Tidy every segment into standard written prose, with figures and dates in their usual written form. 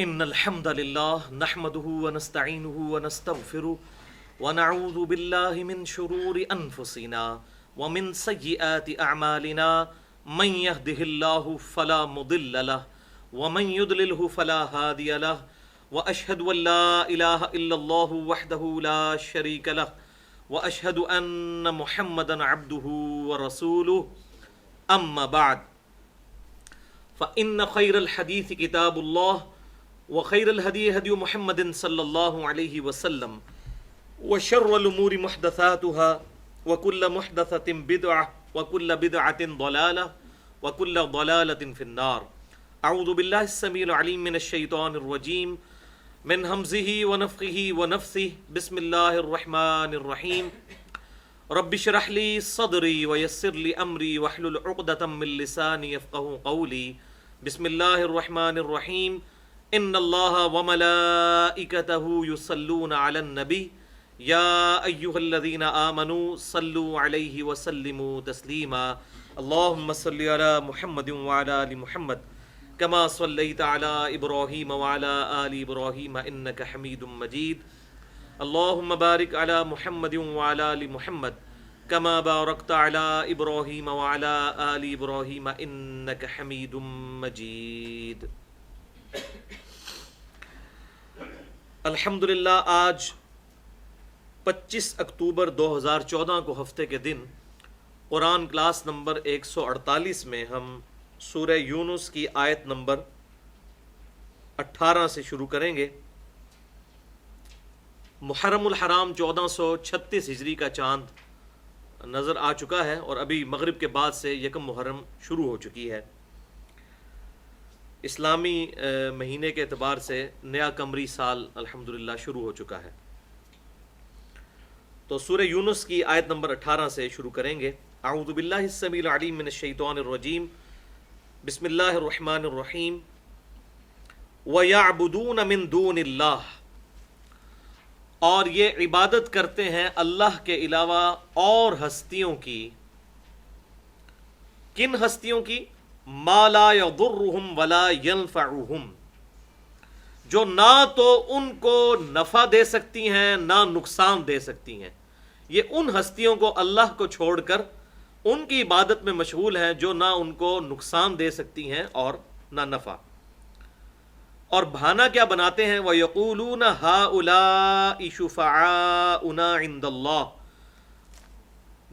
ان الحمد للہ نحمده ونستعینه ونستغفره ونعوذ باللہ من شرور انفسنا ومن سیئات اعمالنا من يهده الله فلا مضل له ومن يضلله فلا هادي له واشهد ان لا اله الا الله وحده لا شريك له واشهد ان محمدا عبده ورسوله اما بعد فان خير الحديث كتاب الله وخير الهدي هدي محمد صلى الله عليه وسلم وشر الأمور محدثاتها وكل محدثة بدعة وكل بدعة ضلالة وكل ضلالة في النار. أعوذ بالله السميع العليم من الشيطان الرجيم من همزه ونفخه ونفثه. بسم الله الرحمن الرحيم. رب اشرح لي صدري ويسر لي أمري واحلل عقدة من لساني يفقهوا قولي. بسم الله الرحمن الرحيم. ان اللہ وملائکتہ یصلون علی النبی یا ایہا الذین آمنوا صلوا علیہ وسلموا تسلیما. اللہم صل علی محمد وعلی آل محمد کما صلیت علی ابراہیم وعلی آل ابراہیم انک حمید مجید. اللہم بارک علی محمد وعلی آل محمد کما بارکت علی ابراہیم وعلی آل ابراہیم انک حمید مجید. الحمدللہ آج 25 اکتوبر 2014 کو ہفتے کے دن قرآن کلاس نمبر 148 میں ہم سورہ یونس کی آیت نمبر 18 سے شروع کریں گے. محرم الحرام 1436 ہجری کا چاند نظر آ چکا ہے اور ابھی مغرب کے بعد سے یکم محرم شروع ہو چکی ہے. اسلامی مہینے کے اعتبار سے نیا قمری سال الحمدللہ شروع ہو چکا ہے. تو سورہ یونس کی آیت نمبر 18 سے شروع کریں گے. اعوذ باللہ السمیع العلیم من الشیطان الرجیم. بسم اللہ الرحمن الرحیم. وَيَعْبُدُونَ مِن دُونِ اللَّهِ، اور یہ عبادت کرتے ہیں اللہ کے علاوہ اور ہستیوں کی. کن ہستیوں کی؟ ما لا یضرہم ولا ینفعہم، جو نہ تو ان کو نفع دے سکتی ہیں نہ نقصان دے سکتی ہیں. یہ ان ہستیوں کو اللہ کو چھوڑ کر ان کی عبادت میں مشغول ہیں جو نہ ان کو نقصان دے سکتی ہیں اور نہ نفع. اور بہانہ کیا بناتے ہیں؟ وَيَقُولُونَ هَؤُلَاءِ شُفَعَاؤُنَا عِندَ اللَّهِ،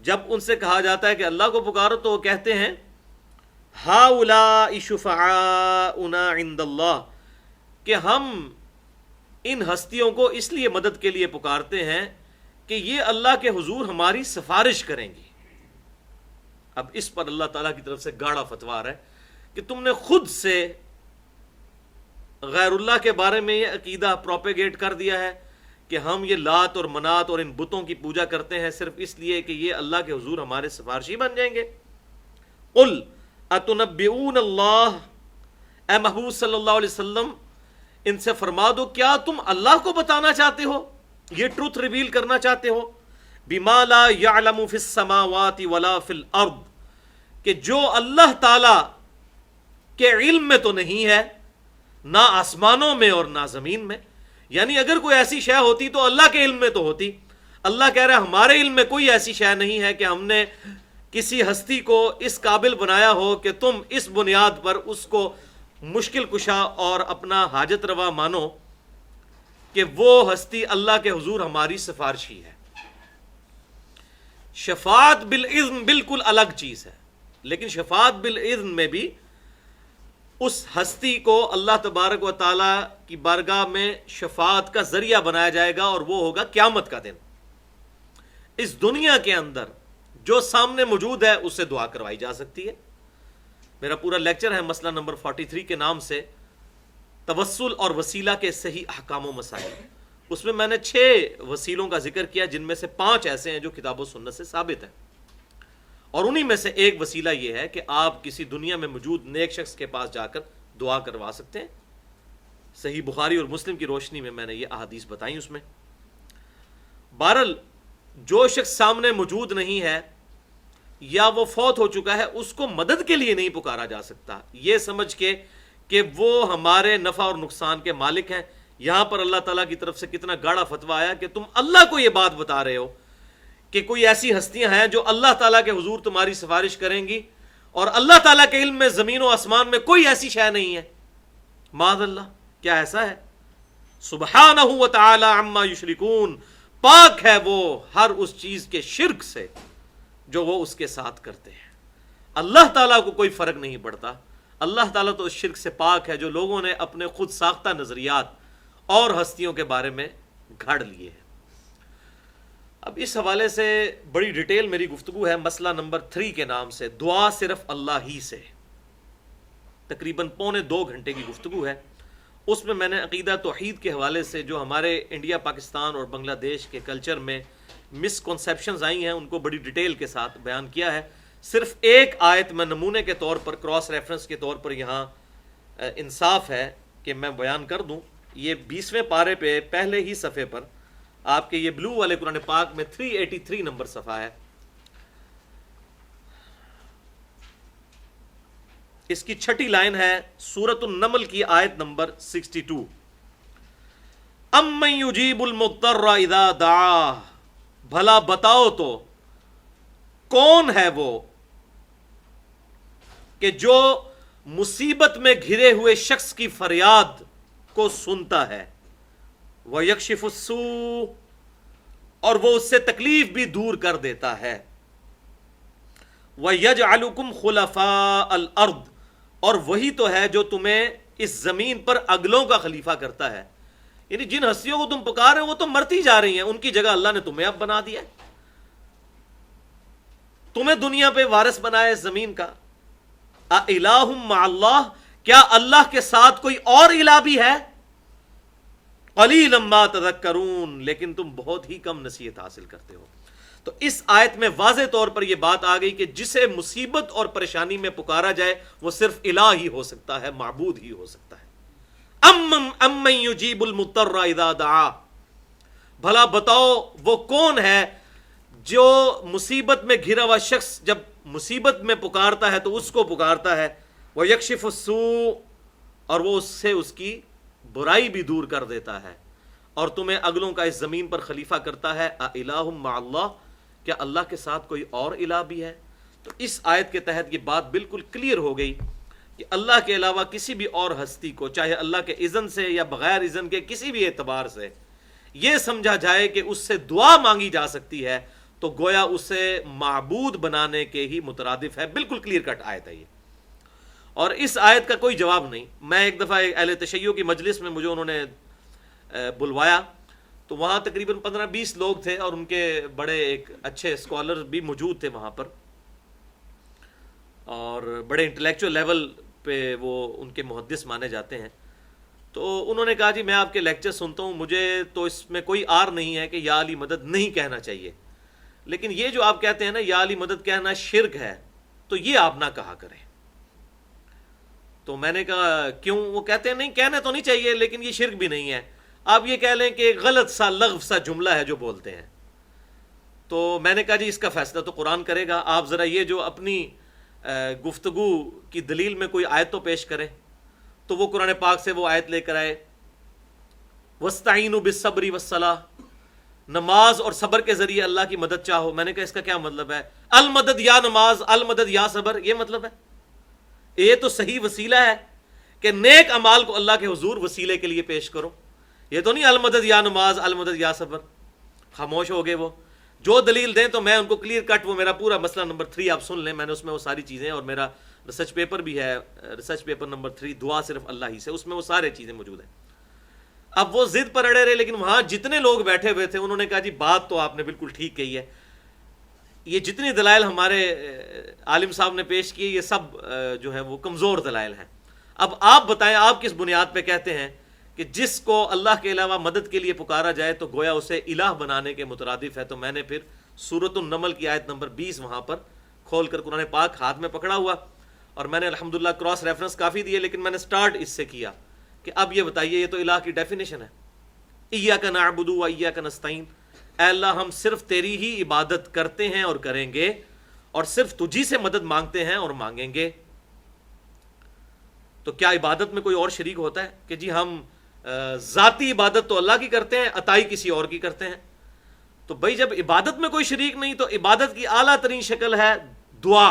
جب ان سے کہا جاتا ہے کہ اللہ کو پکارو تو وہ کہتے ہیں ہؤلاء شفعاؤنا عند اللہ، کہ ہم ان ہستیوں کو اس لیے مدد کے لیے پکارتے ہیں کہ یہ اللہ کے حضور ہماری سفارش کریں گی. اب اس پر اللہ تعالیٰ کی طرف سے گاڑا فتویٰ ہے کہ تم نے خود سے غیر اللہ کے بارے میں یہ عقیدہ پروپیگیٹ کر دیا ہے کہ ہم یہ لات اور منات اور ان بتوں کی پوجا کرتے ہیں صرف اس لیے کہ یہ اللہ کے حضور ہمارے سفارشی بن جائیں گے. قل اتنبئون اللہ، اے محبوب صلی اللہ علیہ وسلم ان سے فرما دو کیا تم اللہ کو بتانا چاہتے ہو، یہ ٹروتھ ریویل کرنا چاہتے ہو؟ بما لا يعلم فی السماوات ولا فی الارض، کہ جو اللہ تعالی کے علم میں تو نہیں ہے نہ آسمانوں میں اور نہ زمین میں. یعنی اگر کوئی ایسی شے ہوتی تو اللہ کے علم میں تو ہوتی. اللہ کہہ رہا ہے ہمارے علم میں کوئی ایسی شے نہیں ہے کہ ہم نے کسی ہستی کو اس قابل بنایا ہو کہ تم اس بنیاد پر اس کو مشکل کشا اور اپنا حاجت روا مانو کہ وہ ہستی اللہ کے حضور ہماری سفارشی ہے. شفاعت بالاذن بالکل الگ چیز ہے، لیکن شفاعت بالاذن میں بھی اس ہستی کو اللہ تبارک و تعالی کی بارگاہ میں شفاعت کا ذریعہ بنایا جائے گا اور وہ ہوگا قیامت کا دن. اس دنیا کے اندر جو سامنے موجود ہے اس سے دعا کروائی جا سکتی ہے. میرا پورا لیکچر ہے مسئلہ نمبر 43 کے نام سے توسل اور وسیلہ کے صحیح احکام و مسائل. اس میں میں نے 6 وسیلوں کا ذکر کیا جن میں سے 5 ایسے ہیں جو کتاب و سنت سے ثابت ہیں، اور انہی میں سے ایک وسیلہ یہ ہے کہ آپ کسی دنیا میں موجود نیک شخص کے پاس جا کر دعا کروا سکتے ہیں. صحیح بخاری اور مسلم کی روشنی میں میں نے یہ احادیث بتائیں. اس میں بہرحال جو شخص سامنے موجود نہیں ہے یا وہ فوت ہو چکا ہے اس کو مدد کے لیے نہیں پکارا جا سکتا، یہ سمجھ کے کہ وہ ہمارے نفع اور نقصان کے مالک ہیں. یہاں پر اللہ تعالیٰ کی طرف سے کتنا گاڑا فتویٰ آیا کہ تم اللہ کو یہ بات بتا رہے ہو کہ کوئی ایسی ہستیاں ہیں جو اللہ تعالیٰ کے حضور تمہاری سفارش کریں گی، اور اللہ تعالیٰ کے علم میں زمین و آسمان میں کوئی ایسی شے نہیں ہے. معاذ اللہ، کیا ایسا ہے؟ سبحانہ و تعالی عما یشرکون، پاک ہے وہ ہر اس چیز کے شرک سے جو وہ اس کے ساتھ کرتے ہیں. اللہ تعالیٰ کو کوئی فرق نہیں پڑتا. اللہ تعالیٰ تو اس شرک سے پاک ہے جو لوگوں نے اپنے خود ساختہ نظریات اور ہستیوں کے بارے میں گھڑ لیے ہیں. اب اس حوالے سے بڑی ڈیٹیل میری گفتگو ہے مسئلہ نمبر 3 کے نام سے، دعا صرف اللہ ہی سے. تقریباً 2.25 گھنٹے کی گفتگو ہے. اس میں نے عقیدہ توحید کے حوالے سے جو ہمارے انڈیا، پاکستان اور بنگلہ دیش کے کلچر میں مسکنسیپشنز آئی ہیں ان کو بڑی ڈیٹیل کے ساتھ بیان کیا ہے. صرف ایک آیت میں نمونے کے طور پر، کراس ریفرنس کے طور پر یہاں انصاف ہے کہ میں بیان کر دوں. یہ 20ویں پارے پہ پہلے ہی صفحے پر آپ کے یہ بلو والے قرآن پاک میں 383 نمبر صفحہ ہے. اس کی 6ٹھی لائن ہے سورۃ النمل کی آیت نمبر 62. امن یجیب المضطر اذا دعاہ، بھلا بتاؤ تو کون ہے وہ کہ جو مصیبت میں گھرے ہوئے شخص کی فریاد کو سنتا ہے. وَيَكْشِفُ السُّوءَ، اور وہ اس سے تکلیف بھی دور کر دیتا ہے. وَيَجْعَلُكُمْ خُلَفَاءَ الْأَرْضِ، اور وہی تو ہے جو تمہیں اس زمین پر اگلوں کا خلیفہ کرتا ہے. یعنی جن ہستیوں کو تم پکار رہے ہو وہ تو مرتی جا رہی ہیں، ان کی جگہ اللہ نے تمہیں اب بنا دیا ہے، تمہیں دنیا پہ وارث بنایا اس زمین کا. اِلَٰهٌ مَّعَ اللَّهِ، کیا اللہ کے ساتھ کوئی اور الہ بھی ہے؟ قَلِيلًا مَّا تَذَكَّرُونَ، لیکن تم بہت ہی کم نصیحت حاصل کرتے ہو. تو اس آیت میں واضح طور پر یہ بات آ گئی کہ جسے مصیبت اور پریشانی میں پکارا جائے وہ صرف الہ ہی ہو سکتا ہے، معبود ہی ہو سکتا ہے. امن یجیب المضطر اذا دعا، بھلا بتاؤ وہ کون ہے جو مصیبت میں گھرا ہوا شخص جب مصیبت میں پکارتا ہے تو اس کو پکارتا ہے. وَيَكْشِفُ السُّوءَ، اور وہ اس سے اس کی برائی بھی دور کر دیتا ہے اور تمہیں اگلوں کا اس زمین پر خلیفہ کرتا ہے. اِلَٰهٌ مَّعَ اللَّهِ، کیا اللہ کے ساتھ کوئی اور الہ بھی ہے؟ تو اس آیت کے تحت یہ بات بالکل کلیئر ہو گئی کہ اللہ کے علاوہ کسی بھی اور ہستی کو، چاہے اللہ کے اذن سے یا بغیر اذن کے کسی بھی اعتبار سے یہ سمجھا جائے کہ اس سے دعا مانگی جا سکتی ہے تو گویا اسے معبود بنانے کے ہی مترادف ہے. بالکل کلیئر کٹ آیت ہے یہ. اور اس آیت کا کوئی جواب نہیں. میں ایک دفعہ اہل تشیع کی مجلس میں مجھے انہوں نے بلوایا تو وہاں تقریباً 15-20 لوگ تھے اور ان کے بڑے ایک اچھے اسکالر بھی موجود تھے وہاں پر، اور بڑے انٹلیکچوئل لیول پہ وہ ان کے محدث مانے جاتے ہیں. تو انہوں نے کہا جی میں آپ کے لیکچر سنتا ہوں، مجھے تو اس میں کوئی آر نہیں ہے کہ یا علی مدد نہیں کہنا چاہیے، لیکن یہ جو آپ کہتے ہیں نا یا علی مدد کہنا شرک ہے تو یہ آپ نہ کہا کریں. تو میں نے کہا کیوں؟ وہ کہتے ہیں نہیں کہنا تو نہیں چاہیے لیکن یہ شرک بھی نہیں ہے، آپ یہ کہہ لیں کہ غلط سا لغو سا جملہ ہے جو بولتے ہیں. تو میں نے کہا جی اس کا فیصلہ تو قرآن کرے گا، آپ ذرا یہ جو اپنی گفتگو کی دلیل میں کوئی آیت تو پیش کریں. تو وہ قرآن پاک سے وہ آیت لے کر آئے وَاسْتَعِينُوا بِالصَّبْرِ وَالصَّلَاةِ، نماز اور صبر کے ذریعے اللہ کی مدد چاہو. میں نے کہا اس کا کیا مطلب ہے؟ المدد یا نماز، المدد یا صبر، یہ مطلب ہے؟ یہ تو صحیح وسیلہ ہے کہ نیک اعمال کو اللہ کے حضور وسیلے کے لیے پیش کرو. یہ تو نہیں المدد یا نماز، المدد یا صبر. خاموش ہو گئے. وہ جو دلیل دیں تو میں ان کو کلیئر کٹ، وہ میرا پورا مسئلہ نمبر 3 آپ سن لیں، میں نے اس میں وہ ساری چیزیں، اور میرا ریسرچ پیپر بھی ہے، ریسرچ پیپر نمبر 3 دعا صرف اللہ ہی سے، اس میں وہ سارے چیزیں موجود ہیں. اب وہ ضد پر اڑے رہے، لیکن وہاں جتنے لوگ بیٹھے ہوئے تھے انہوں نے کہا جی بات تو آپ نے بالکل ٹھیک کہی ہے، یہ جتنی دلائل ہمارے عالم صاحب نے پیش کیے یہ سب جو ہے وہ کمزور دلائل ہیں. اب آپ بتائیں آپ کس بنیاد پہ کہتے ہیں کہ جس کو اللہ کے علاوہ مدد کے لیے پکارا جائے تو گویا اسے الہ بنانے کے مترادف ہے؟ تو میں نے پھر سورۃ النمل کی آیت نمبر 20 وہاں پر کھول کر قرآن پاک ہاتھ میں پکڑا ہوا، اور میں نے الحمدللہ کراس ریفرنس کافی دیے، لیکن میں نے سٹارٹ اس سے کیا کہ اب یہ بتائیے یہ تو الہ کی ڈیفینیشن ہے. ایاک نعبد و ایاک نستعین، اے اللہ ہم صرف تیری ہی عبادت کرتے ہیں اور کریں گے، اور صرف تجھی سے مدد مانگتے ہیں اور مانگیں گے. تو کیا عبادت میں کوئی اور شریک ہوتا ہے کہ جی ہم ذاتی عبادت تو اللہ کی کرتے ہیں، عطائی کسی اور کی کرتے ہیں؟ تو بھائی جب عبادت میں کوئی شریک نہیں تو عبادت کی اعلیٰ ترین شکل ہے دعا،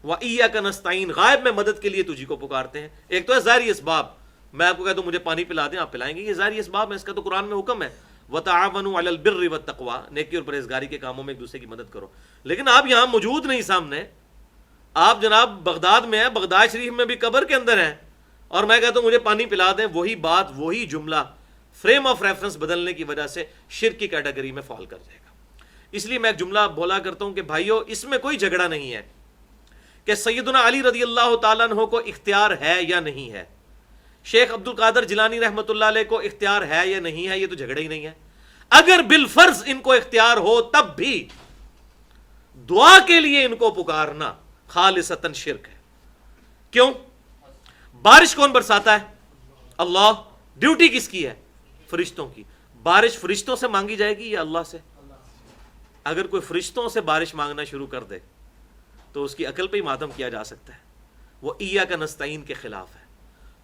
وَإِيَّاكَ نَسْتَعِينُ، غائب میں مدد کے لیے تجھی کو پکارتے ہیں۔ ایک تو ہے ظاہری اسباب، میں آپ کو کہتا ہوں مجھے پانی پلا دیں، آپ پلائیں گے، یہ ظاہری اسباب ہے، اس کا تو قرآن میں حکم ہے وَتَعَاوَنُوا عَلَى الْبِرِّ وَالتَّقْوَىٰ، نیکی اور پرہیزگاری کے کاموں میں ایک دوسرے کی مدد کرو۔ لیکن آپ یہاں موجود نہیں سامنے، آپ جناب بغداد میں ہیں، بغداد شریف میں بھی قبر کے اندر ہیں، اور میں کہتا ہوں مجھے پانی پلا دیں، وہی بات وہی جملہ فریم آف ریفرنس بدلنے کی وجہ سے شرک کی کیٹیگری میں فال کر جائے گا۔ اس لیے میں ایک جملہ بولا کرتا ہوں کہ بھائیو اس میں کوئی جھگڑا نہیں ہے کہ سیدنا علی رضی اللہ تعالیٰ عنہ کو اختیار ہے یا نہیں ہے، شیخ عبد القادر جیلانی رحمۃ اللہ علیہ کو اختیار ہے یا نہیں ہے، یہ تو جھگڑا ہی نہیں ہے۔ اگر بالفرض ان کو اختیار ہو تب بھی دعا کے لیے ان کو پکارنا خالصتاً شرک ہے۔ کیوں؟ بارش کون برساتا ہے؟ اللہ۔ ڈیوٹی کس کی ہے؟ فرشتوں کی۔ بارش فرشتوں سے مانگی جائے گی یا اللہ سے؟ اگر کوئی فرشتوں سے بارش مانگنا شروع کر دے تو اس کی عقل پہ ہی ماتم کیا جا سکتا ہے۔ وہ ایاک نستعین کے خلاف ہے۔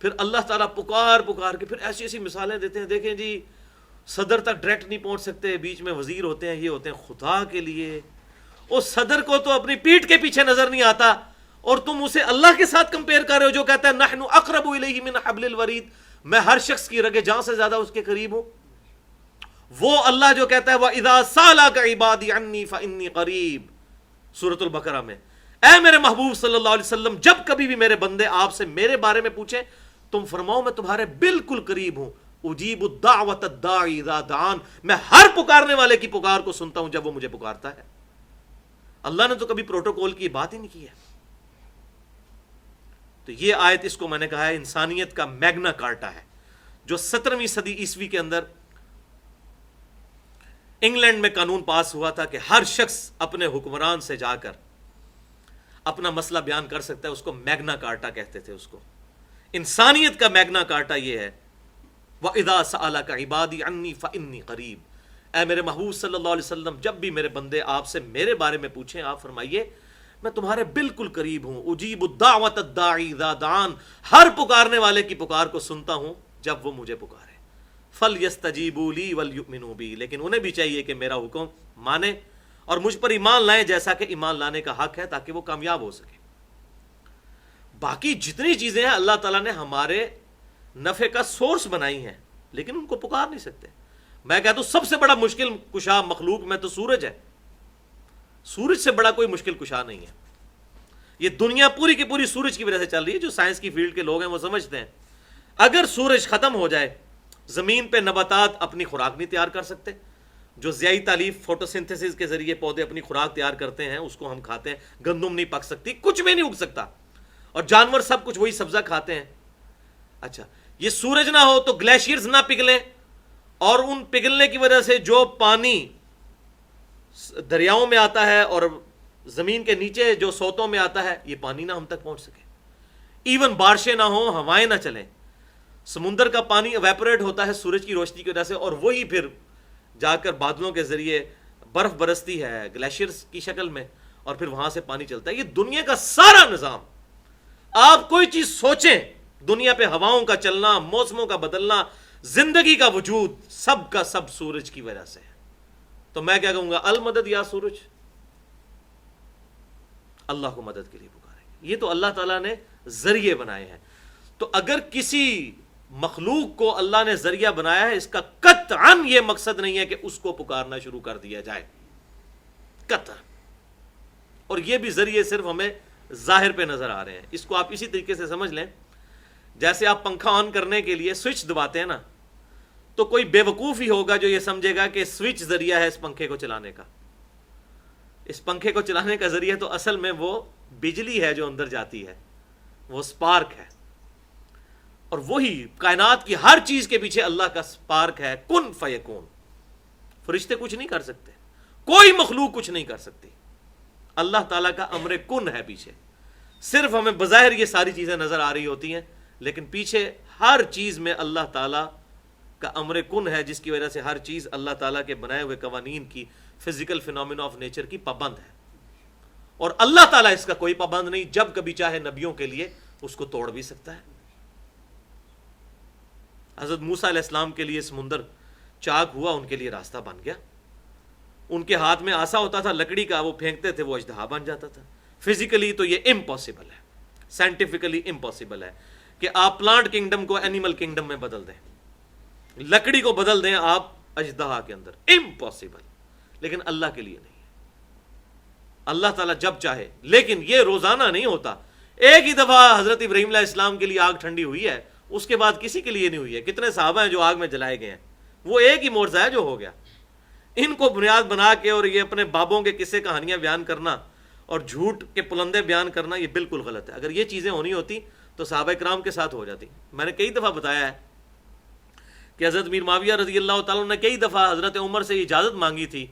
پھر اللہ تعالیٰ پکار پکار کے پھر ایسی ایسی مثالیں دیتے ہیں، دیکھیں جی صدر تک ڈائریکٹ نہیں پہنچ سکتے، بیچ میں وزیر ہوتے ہیں، یہ ہوتے ہیں، خدا کے لیے اس صدر کو تو اپنی پیٹھ کے پیچھے نظر نہیں آتا، اور تم اسے اللہ کے ساتھ کمپیئر کر رہے ہو جو کہتا ہے نحن اقرب الیہ من حبل الورید، میں ہر شخص کی رگے جان سے زیادہ اس کے قریب ہوں۔ وہ اللہ جو کہتا ہے وَإِذَا سَأَلَكَ عِبَادِي عَنِّي فَإِنِّي قَرِيبٌ، سورۃ البقرہ میں، اے میرے محبوب صلی اللہ علیہ وسلم جب کبھی بھی میرے بندے آپ سے میرے بارے میں پوچھیں تم فرماؤ میں تمہارے بالکل قریب ہوں، اجیب الدعوۃ الداعی اذا دعان، میں ہر پکارنے والے کی پکار کو سنتا ہوں جب وہ مجھے پکارتا ہے۔ اللہ نے تو کبھی پروٹوکول کی بات ہی نہیں کی ہے۔ تو یہ آیت، اس کو میں نے کہا ہے انسانیت کا میگنا کارٹا ہے، جو 17ویں صدی عیسوی کے اندر انگلینڈ میں قانون پاس ہوا تھا کہ ہر شخص اپنے حکمران سے جا کر اپنا مسئلہ بیان کر سکتا ہے، اس کو میگنا کارٹا کہتے تھے اس کو۔ انسانیت کا میگنا کارٹا یہ ہے وَإِذَا سَأَلَكَ عِبَادِي عَنِّي فَإِنِّي قَرِيبٌ، اے میرے محبوب صلی اللہ علیہ وسلم جب بھی میرے بندے آپ سے میرے بارے میں پوچھیں آپ فرمائیے میں تمہارے بالکل قریب ہوں، اجیب الدعوۃ الداعی اذا دعان، ہر پکارنے والے کی پکار کو سنتا ہوں جب وہ مجھے پکارے۔ فَلْيَسْتَجِيبُوا لِي وَلْيُؤْمِنُوا بِي، لیکن انہیں بھی چاہیے کہ میرا حکم مانے اور مجھ پر ایمان لائیں جیسا کہ ایمان لانے کا حق ہے، تاکہ وہ کامیاب ہو سکے۔ باقی جتنی چیزیں ہیں اللہ تعالیٰ نے ہمارے نفع کا سورس بنائی ہیں، لیکن ان کو پکار نہیں سکتے۔ میں کہتا ہوں سب سے بڑا مشکل کشا مخلوق میں تو سورج ہے، سورج سے بڑا کوئی مشکل کشا نہیں ہے۔ یہ دنیا پوری کی پوری سورج کی وجہ سے چل رہی ہے، جو سائنس کی فیلڈ کے لوگ ہیں وہ سمجھتے ہیں اگر سورج ختم ہو جائے زمین پہ نباتات اپنی خوراک نہیں تیار کر سکتے، جو ضیائی تالیف فوٹوسنتھسس کے ذریعے پودے اپنی خوراک تیار کرتے ہیں اس کو ہم کھاتے ہیں، گندم نہیں پک سکتی، کچھ بھی نہیں اگ سکتا، اور جانور سب کچھ وہی سبزہ کھاتے ہیں۔ اچھا یہ سورج نہ ہو تو گلیشیئرز نہ پگھلیں، اور ان پگھلنے کی وجہ سے جو پانی دریاؤں میں آتا ہے اور زمین کے نیچے جو سوتوں میں آتا ہے یہ پانی نہ ہم تک پہنچ سکے، ایون بارشیں نہ ہوں، ہوائیں نہ چلیں، سمندر کا پانی ایویپوریٹ ہوتا ہے سورج کی روشنی کی وجہ سے، اور وہی پھر جا کر بادلوں کے ذریعے برف برستی ہے گلیشیئرز کی شکل میں، اور پھر وہاں سے پانی چلتا ہے۔ یہ دنیا کا سارا نظام، آپ کوئی چیز سوچیں دنیا پہ ہواؤں کا چلنا، موسموں کا بدلنا، زندگی کا وجود، سب کا سب سورج کی وجہ سے ہے۔ تو میں کیا کہوں گا المدد یا سورج، اللہ کو مدد کے لیے پکاریں۔ یہ تو اللہ تعالیٰ نے ذریعے بنائے ہیں۔ تو اگر کسی مخلوق کو اللہ نے ذریعہ بنایا ہے، اس کا قطعاً یہ مقصد نہیں ہے کہ اس کو پکارنا شروع کر دیا جائے، قطعاً۔ اور یہ بھی ذریعے صرف ہمیں ظاہر پہ نظر آ رہے ہیں۔ اس کو آپ اسی طریقے سے سمجھ لیں جیسے آپ پنکھا آن کرنے کے لیے سوئچ دباتے ہیں نا، تو کوئی بے وقوف ہی ہوگا جو یہ سمجھے گا کہ سوئچ ذریعہ ہے اس پنکھے کو چلانے کا۔ اس پنکھے کو چلانے کا ذریعہ تو اصل میں وہ بجلی ہے جو اندر جاتی ہے، وہ سپارک ہے، اور وہی کائنات کی ہر چیز کے پیچھے اللہ کا سپارک ہے، کن فیکون۔ فرشتے کچھ نہیں کر سکتے، کوئی مخلوق کچھ نہیں کر سکتی، اللہ تعالیٰ کا امر کن ہے پیچھے۔ صرف ہمیں بظاہر یہ ساری چیزیں نظر آ رہی ہوتی ہیں، لیکن پیچھے ہر چیز میں اللہ تعالیٰ کا امر کن ہے، جس کی وجہ سے ہر چیز اللہ تعالیٰ کے بنائے ہوئے قوانین کی، فزیکل فینومینا آف نیچر کی پابند ہے، اور اللہ تعالیٰ اس کا کوئی پابند نہیں، جب کبھی چاہے نبیوں کے لیے اس کو توڑ بھی سکتا ہے. حضرت موسیٰ علیہ السلام کے لیے سمندر چاک ہوا، ان کے لیے راستہ بن گیا. ان کے ہاتھ میں آسا ہوتا تھا لکڑی کا، وہ پھینکتے تھے، وہ اژدہا بن جاتا تھا. فزیکلی تو یہ امپاسبل ہے، سائنٹیفکلی امپاسبل ہے کہ آپ پلانٹ کنگڈم کو اینیمل کنگڈم میں بدل دیں، لکڑی کو بدل دیں آپ اژدہا کے اندر. امپاسبل. لیکن اللہ کے لیے نہیں ہے. اللہ تعالیٰ جب چاہے، لیکن یہ روزانہ نہیں ہوتا. ایک ہی دفعہ حضرت ابراہیم علیہ السلام کے لیے آگ ٹھنڈی ہوئی ہے، اس کے بعد کسی کے لیے نہیں ہوئی ہے. کتنے صحابہ ہیں جو آگ میں جلائے گئے ہیں، وہ ایک ہی معجزہ ہے جو ہو گیا. ان کو بنیاد بنا کے اور یہ اپنے بابوں کے قصے کہانیاں بیان کرنا اور جھوٹ کے پلندے بیان کرنا، یہ بالکل غلط ہے. اگر یہ چیزیں ہونی ہوتی تو صحابہ کرام کے ساتھ ہو جاتی. میں نے کئی دفعہ بتایا ہے کہ حضرت میر معاویہ رضی اللہ تعالیٰ نے کئی دفعہ حضرت عمر سے اجازت مانگی تھی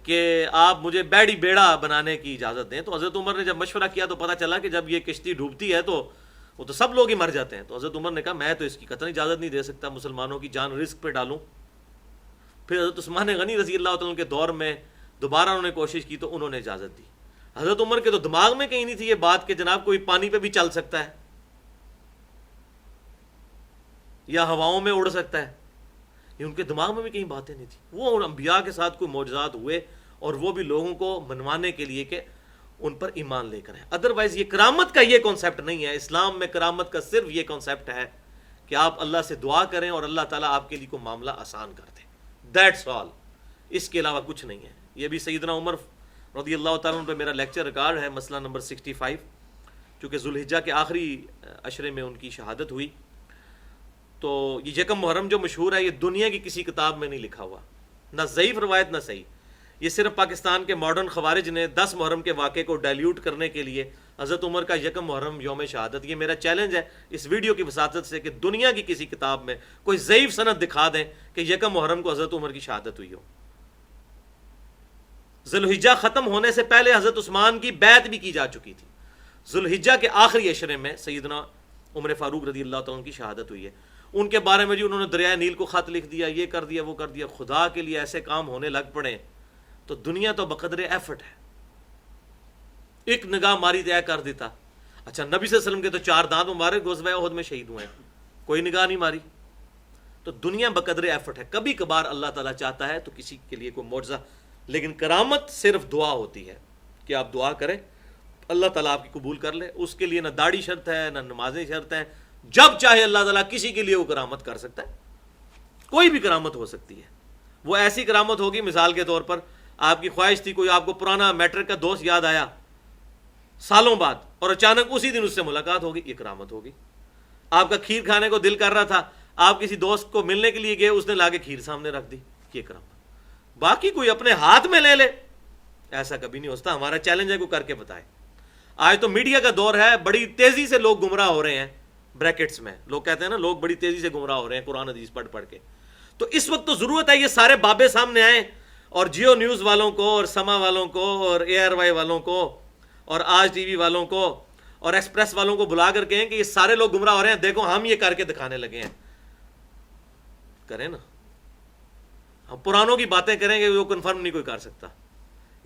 کہ آپ مجھے بیڑی بیڑا بنانے کی اجازت دیں. تو حضرت عمر نے جب مشورہ کیا تو پتہ چلا کہ جب یہ کشتی ڈوبتی ہے تو وہ تو سب لوگ ہی مر جاتے ہیں. تو حضرت عمر نے کہا میں تو اس کی قطعی اجازت نہیں دے سکتا، مسلمانوں کی جان رسک پہ ڈالوں. پھر حضرت عثمان غنی رضی اللہ تعالیٰ کے دور میں دوبارہ انہوں نے کوشش کی تو انہوں نے اجازت دی. حضرت عمر کے تو دماغ میں کہیں نہیں تھی یہ بات کہ جناب کوئی پانی پہ بھی چل سکتا ہے یا ہواؤں میں اڑ سکتا ہے. یہ ان کے دماغ میں بھی کہیں باتیں نہیں تھی. وہ انبیاء کے ساتھ کوئی معجزات ہوئے اور وہ بھی لوگوں کو منوانے کے لیے کہ ان پر ایمان لے کر ہے. ادروائز یہ کرامت کا یہ کانسیپٹ نہیں ہے. اسلام میں کرامت کا صرف یہ کانسیپٹ ہے کہ آپ اللہ سے دعا کریں اور اللہ تعالیٰ آپ کے لیے کوئی معاملہ آسان کر دے. That's all. اس کے علاوہ کچھ نہیں ہے. یہ بھی سیدنا عمر رضی اللہ تعالیٰ عنہ پہ میرا لیکچر ریکارڈ ہے، مسئلہ نمبر 65، چونکہ ذوالحجہ کے آخری عشرے میں ان کی شہادت ہوئی. تو یہ یکم محرم جو مشہور ہے، یہ دنیا کی کسی کتاب میں نہیں لکھا ہوا، نہ ضعیف روایت نہ صحیح. یہ صرف پاکستان کے ماڈرن خوارج نے 10 محرم کے واقعے کو ڈائلیوٹ کرنے کے لیے حضرت عمر کا یکم محرم یوم شہادت، یہ میرا چیلنج ہے اس ویڈیو کی وساطت سے کہ دنیا کی کسی کتاب میں کوئی ضعیف سند دکھا دیں کہ یکم محرم کو حضرت عمر کی شہادت ہوئی ہو. ذوالحجہ ختم ہونے سے پہلے حضرت عثمان کی بیعت بھی کی جا چکی تھی. ذوالحجہ کے آخری عشرے میں سیدنا عمر فاروق رضی اللہ تعالیٰ کی شہادت ہوئی ہے. ان کے بارے میں جو انہوں نے دریائے نیل کو خط لکھ دیا، یہ کر دیا وہ کر دیا. خدا کے لیے ایسے کام ہونے لگ پڑے تو دنیا تو بقدر ایفٹ ہے. ایک نگاہ ماری طے کر دیتا. اچھا نبی صلی اللہ علیہ وسلم کے تو 4 دانت مبارک غزوہ احد میں شہید ہوئے ہیں، کوئی نگاہ نہیں ماری. تو دنیا بقدر ایفٹ ہے. کبھی کبھار اللہ تعالیٰ چاہتا ہے تو کسی کے لیے کوئی معجزہ، لیکن کرامت صرف دعا ہوتی ہے کہ آپ دعا کریں اللہ تعالیٰ آپ کی قبول کر لے. اس کے لیے نہ داڑھی شرط ہے نہ نمازیں شرط ہیں. جب چاہے اللہ تعالیٰ کسی کے لیے وہ کرامت کر سکتا ہے. کوئی بھی کرامت ہو سکتی ہے. وہ ایسی کرامت ہوگی، مثال کے طور پر آپ کی خواہش تھی، کوئی آپ کو پرانا میٹرک کا دوست یاد آیا سالوں بعد اور اچانک اسی دن اس سے ملاقات ہوگی، یہ کرامت ہوگی. آپ کا کھیر کھانے کو دل کر رہا تھا، آپ کسی دوست کو ملنے کے لیے گئے، اس نے لا کے کھیر سامنے رکھ دی، یہ کرامت. باقی کوئی اپنے ہاتھ میں لے لے ایسا کبھی نہیں ہوتا. ہمارا چیلنج ہے کوئی کر کے بتائے. آج تو میڈیا کا دور ہے، بڑی تیزی سے لوگ گمراہ ہو رہے ہیں. بریکٹس میں لوگ کہتے ہیں نا لوگ بڑی تیزی سے گمراہ ہو رہے ہیں قرآن حدیث پڑھ پڑھ کے. تو اس وقت تو ضرورت ہے یہ سارے بابے سامنے آئیں اور جیو نیوز والوں کو اور سما والوں کو اور اے آر وائی والوں کو اور آج ٹی وی والوں کو اور ایکسپریس والوں کو بلا کر کہیں کہ یہ سارے لوگ گمراہ ہو رہے ہیں، دیکھو ہم یہ کر کے دکھانے لگے ہیں. کریں نا، ہم پرانوں کی باتیں کریں گے وہ کنفرم نہیں کوئی کر سکتا.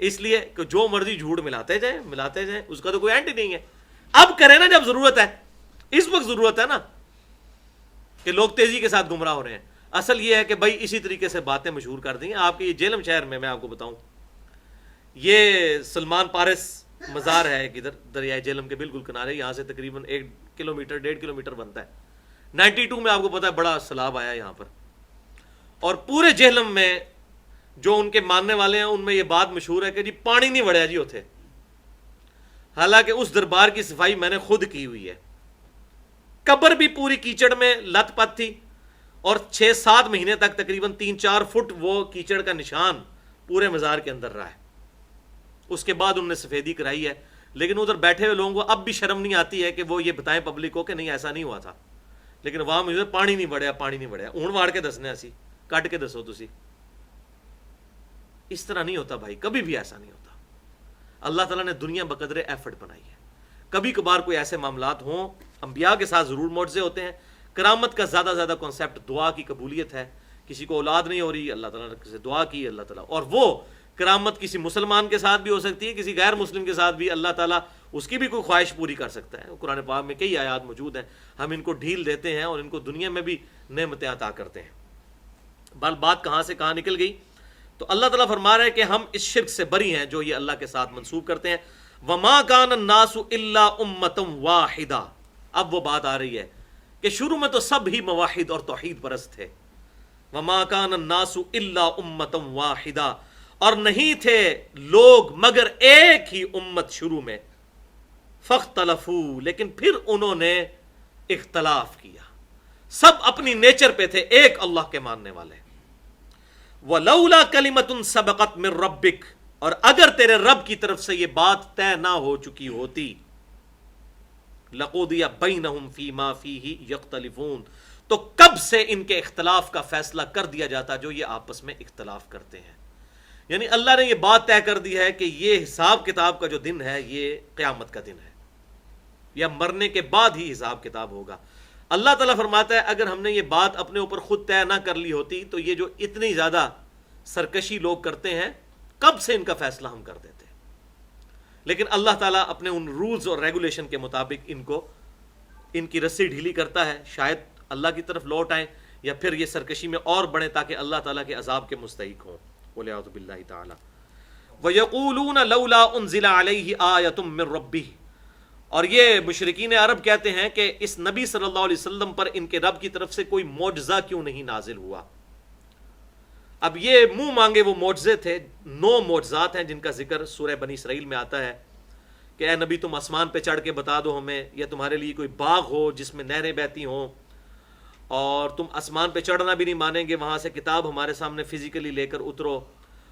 اس لیے کہ جو مرضی جھوٹ ملاتے جائیں اس کا تو کوئی اینڈ ہی نہیں ہے. اب کریں نا جب ضرورت ہے. اس وقت ضرورت ہے نا کہ لوگ تیزی کے ساتھ گمراہ ہو رہے ہیں. اصل یہ ہے کہ بھائی اسی طریقے سے باتیں مشہور کر دیں. آپ کے یہ جیلم شہر میں آپ کو بتاؤں، یہ سلمان پارس مزار ہے ادھر دریائے جیلم کے بالکل کنارے، یہاں سے تقریباً 1 کلومیٹر 1.5 کلومیٹر بنتا ہے. 92 میں آپ کو پتا ہے بڑا سیلاب آیا یہاں پر، اور پورے جہلم میں جو ان کے ماننے والے ہیں ان میں یہ بات مشہور ہے کہ جی پانی نہیں وڑیا جی ہوتے. حالانکہ اس دربار کی صفائی میں نے خود کی ہوئی ہے. قبر بھی پوری کیچڑ میں لت پت تھی اور 6-7 مہینے تک تقریباً 3-4 فٹ وہ کیچڑ کا نشان پورے مزار کے اندر رہا ہے. اس کے بعد انہوں نے سفیدی کرائی ہے. لیکن ادھر بیٹھے ہوئے لوگوں کو اب بھی شرم نہیں آتی ہے کہ وہ یہ بتائیں پبلک کو کہ نہیں ایسا نہیں ہوا تھا. لیکن وہاں مجھے پانی نہیں بڑھیا اون واڑ کے دسنے اسی کٹ کے دسو تسی. اس طرح نہیں ہوتا بھائی، کبھی بھی ایسا نہیں ہوتا. اللہ تعالیٰ نے دنیا بقدر ایفرٹ بنائی ہے. کبھی کبھار کوئی ایسے معاملات ہوں، انبیاء کے ساتھ ضرور معجزے ہوتے ہیں. کرامت کا زیادہ کانسیپٹ دعا کی قبولیت ہے. کسی کو اولاد نہیں ہو رہی، اللہ تعالیٰ سے دعا کی، اللہ تعالیٰ، اور وہ کرامت کسی مسلمان کے ساتھ بھی ہو سکتی ہے، کسی غیر مسلم کے ساتھ بھی اللہ تعالیٰ اس کی بھی کوئی خواہش پوری کر سکتا ہے۔ قرآن پاک میں کئی آیات موجود ہیں، ہم ان کو ڈھیل دیتے ہیں اور ان کو دنیا میں بھی نعمتیں عطا کرتے ہیں۔ بات کہاں سے کہاں نکل گئی؟ تو اللہ تعالیٰ فرما رہا ہے کہ ہم اس شرک سے بری ہیں جو یہ اللہ کے ساتھ منسوب کرتے ہیں۔ وَمَا كَانَ النَّاسُ إِلَّا أُمَّةً وَاحِدَةً، اب وہ بات آ رہی ہے کہ شروع میں تو سب ہی موحد اور توحید پرست تھے۔ وَمَا كَانَ النَّاسُ إِلَّا أُمَّةً وَاحِدَةً، اور نہیں تھے لوگ مگر ایک ہی امت شروع میں۔ فَاخْتَلَفُوا، لیکن پھر انہوں نے اختلاف کیا، سب اپنی نیچر پہ تھے، ایک اللہ کے ماننے والے۔ وَلَوْلَا كَلِمَةٌ سَبَقَتْ مِن رَبِّكَ، اور اگر تیرے رب کی طرف سے یہ بات طے نہ ہو چکی ہوتی، لَقُضِيَ بَيْنَهُمْ فِي مَا فِيهِ يَخْتَلِفُونَ، تو کب سے ان کے اختلاف کا فیصلہ کر دیا جاتا جو یہ آپس میں اختلاف کرتے ہیں۔ یعنی اللہ نے یہ بات طے کر دی ہے کہ یہ حساب کتاب کا جو دن ہے یہ قیامت کا دن ہے، یا مرنے کے بعد ہی حساب کتاب ہوگا۔ اللہ تعالیٰ فرماتا ہے اگر ہم نے یہ بات اپنے اوپر خود طے نہ کر لی ہوتی تو یہ جو اتنی زیادہ سرکشی لوگ کرتے ہیں کب سے ان کا فیصلہ ہم کر دیتے، لیکن اللہ تعالیٰ اپنے ان رولز اور ریگولیشن کے مطابق ان کی رسی ڈھیلی کرتا ہے، شاید اللہ کی طرف لوٹ آئیں یا پھر یہ سرکشی میں اور بڑھیں تاکہ اللہ تعالیٰ کے عذاب کے مستحق ہوں۔ وَلِعَوْذُ بِاللَّهِ تَعَالَى وَيَقُولُونَ لَوْلَا أُنزِلَ عَلَيْهِ آيَةٌ مِّن رَبِّهِ، اور یہ مشرکین عرب کہتے ہیں کہ اس نبی صلی اللہ علیہ وسلم پر ان کے رب کی طرف سے کوئی معجزہ کیوں نہیں نازل ہوا۔ اب یہ منہ مانگے وہ معجزے تھے، 9 معجزات ہیں جن کا ذکر سورہ بنی اسرائیل میں آتا ہے کہ اے نبی تم آسمان پہ چڑھ کے بتا دو ہمیں، یا تمہارے لیے کوئی باغ ہو جس میں نہریں بہتی ہوں، اور تم آسمان پہ چڑھنا بھی نہیں مانیں گے، وہاں سے کتاب ہمارے سامنے فزیکلی لے کر اترو،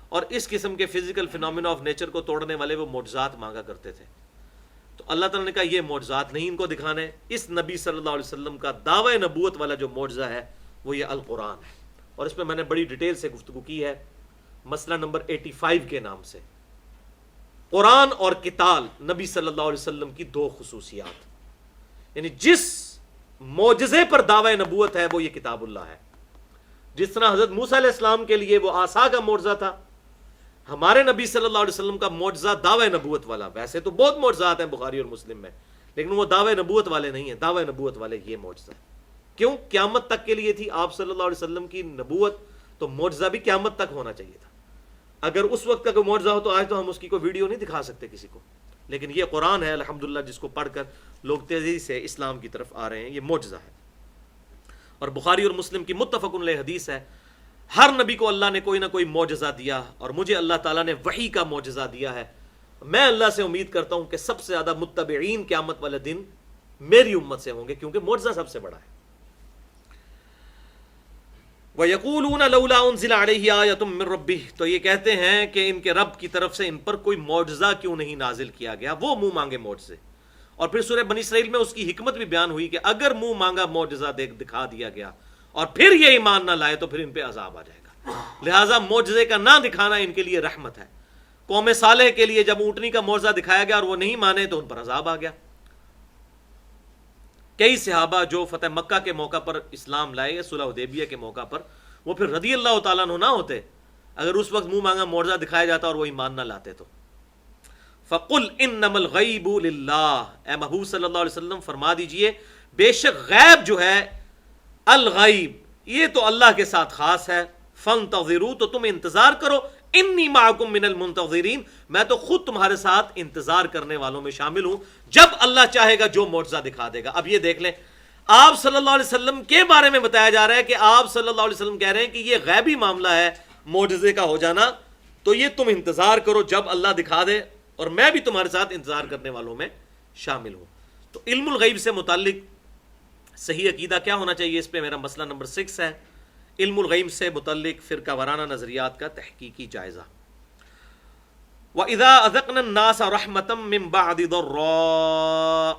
اور اس قسم کے فزیکل فینومینا آف نیچر کو توڑنے والے وہ معجزات مانگا کرتے تھے۔ تو اللہ تعالیٰ نے کہا یہ معجزات نہیں ان کو دکھانے، اس نبی صلی اللہ علیہ وسلم کا دعوی نبوت والا جو معجزہ ہے وہ یہ القرآن ہے، اور اس میں میں نے بڑی ڈیٹیل سے گفتگو کی ہے، مسئلہ نمبر 85 کے نام سے۔ قرآن اور کتال نبی صلی اللہ علیہ وسلم کی 2 خصوصیات، یعنی جس معجزے پر دعوی نبوت ہے وہ یہ کتاب اللہ ہے۔ جس طرح حضرت موسیٰ علیہ السلام کے لیے وہ عصا کا معجزہ تھا، ہمارے نبی صلی اللہ علیہ وسلم کا معجزہ دعوی نبوت والا، ویسے تو بہت معجزات ہیں بخاری اور مسلم میں، لیکن وہ دعوی نبوت والے نہیں ہیں، دعوی نبوت والے یہ معجزہ ہے۔ کیوں؟ قیامت تک کے لیے تھی آپ صلی اللہ علیہ وسلم کی نبوت، تو معجزہ بھی قیامت تک ہونا چاہیے تھا۔ اگر اس وقت کا کوئی معجزہ ہو تو آج تو ہم اس کی کوئی ویڈیو نہیں دکھا سکتے کسی کو، لیکن یہ قرآن ہے الحمدللہ جس کو پڑھ کر لوگ تیزی سے اسلام کی طرف آ رہے ہیں، یہ معجزہ ہے۔ اور بخاری اور مسلم کی متفق علیہ حدیث ہے، ہر نبی کو اللہ نے کوئی نہ کوئی معجزہ دیا، اور مجھے اللہ تعالیٰ نے وحی کا معجزہ دیا ہے۔ میں اللہ سے امید کرتا ہوں کہ سب سے زیادہ متبعین قیامت والے دن میری امت سے ہوں گے، کیونکہ معجزہ سب سے بڑا ہے۔ وَيَقُولُونَ لَوْلَا أُنزِلَ عَلَيْهِ آيَةٌ مِّن رَبِّهِ، تو یہ کہتے ہیں کہ ان کے رب کی طرف سے ان پر کوئی معجزہ کیوں نہیں نازل کیا گیا، وہ منہ مانگے معجزے۔ اور پھر سورہ بنی اسرائیل میں اس کی حکمت بھی بیان ہوئی کہ اگر منہ مانگا معجزہ دکھا دیا گیا اور پھر یہ ایمان نہ لائے تو پھر ان پہ عذاب آ جائے گا، لہٰذا معجزے کا نہ دکھانا ان کے لیے رحمت ہے۔ قوم صالح کے لیے جب اونٹنی کا معجزہ دکھایا گیا اور وہ نہیں مانے تو ان پر عذاب آ گیا۔ کئی صحابہ جو فتح مکہ کے موقع پر اسلام لائے یا صلح حدیبیہ کے موقع پر، وہ پھر رضی اللہ تعالیٰ عنہ نہ ہوتے اگر اس وقت منہ مانگا معجزہ دکھایا جاتا اور وہ ایمان نہ لاتے تو۔ فَقُلْ إِنَّمَا الْغَيْبُ لِلَّهِ، اے محبوب صلی اللہ علیہ وسلم فرما دیجئے بے شک غیب جو ہے، الغیب یہ تو اللہ کے ساتھ خاص ہے، فَانْتَظِرُوا تو تم انتظار کرو، انی معکم من المنتظرین میں تو خود تمہارے ساتھ انتظار کرنے والوں میں شامل ہوں، جب اللہ چاہے گا جو معجزہ دکھا دے گا۔ اب یہ دیکھ لیں، آپ صلی اللہ علیہ وسلم کے بارے میں بتایا جا رہا ہے کہ آپ صلی اللہ علیہ وسلم کہہ رہے ہیں کہ یہ غیبی معاملہ ہے معجزے کا ہو جانا، تو یہ تم انتظار کرو جب اللہ دکھا دے، اور میں بھی تمہارے ساتھ انتظار کرنے والوں میں شامل ہوں۔ تو علم الغیب سے متعلق صحیح عقیدہ کیا ہونا چاہیے، اس پہ میرا مسئلہ نمبر 6 ہے، علم الغیب سے متعلق فرقہ وارانہ نظریات کا تحقیقی جائزہ۔ وَإِذَا أَذَقْنَا النَّاسَ رَحْمَةً مِّن بَعْدِ ضَرَّاءٍ،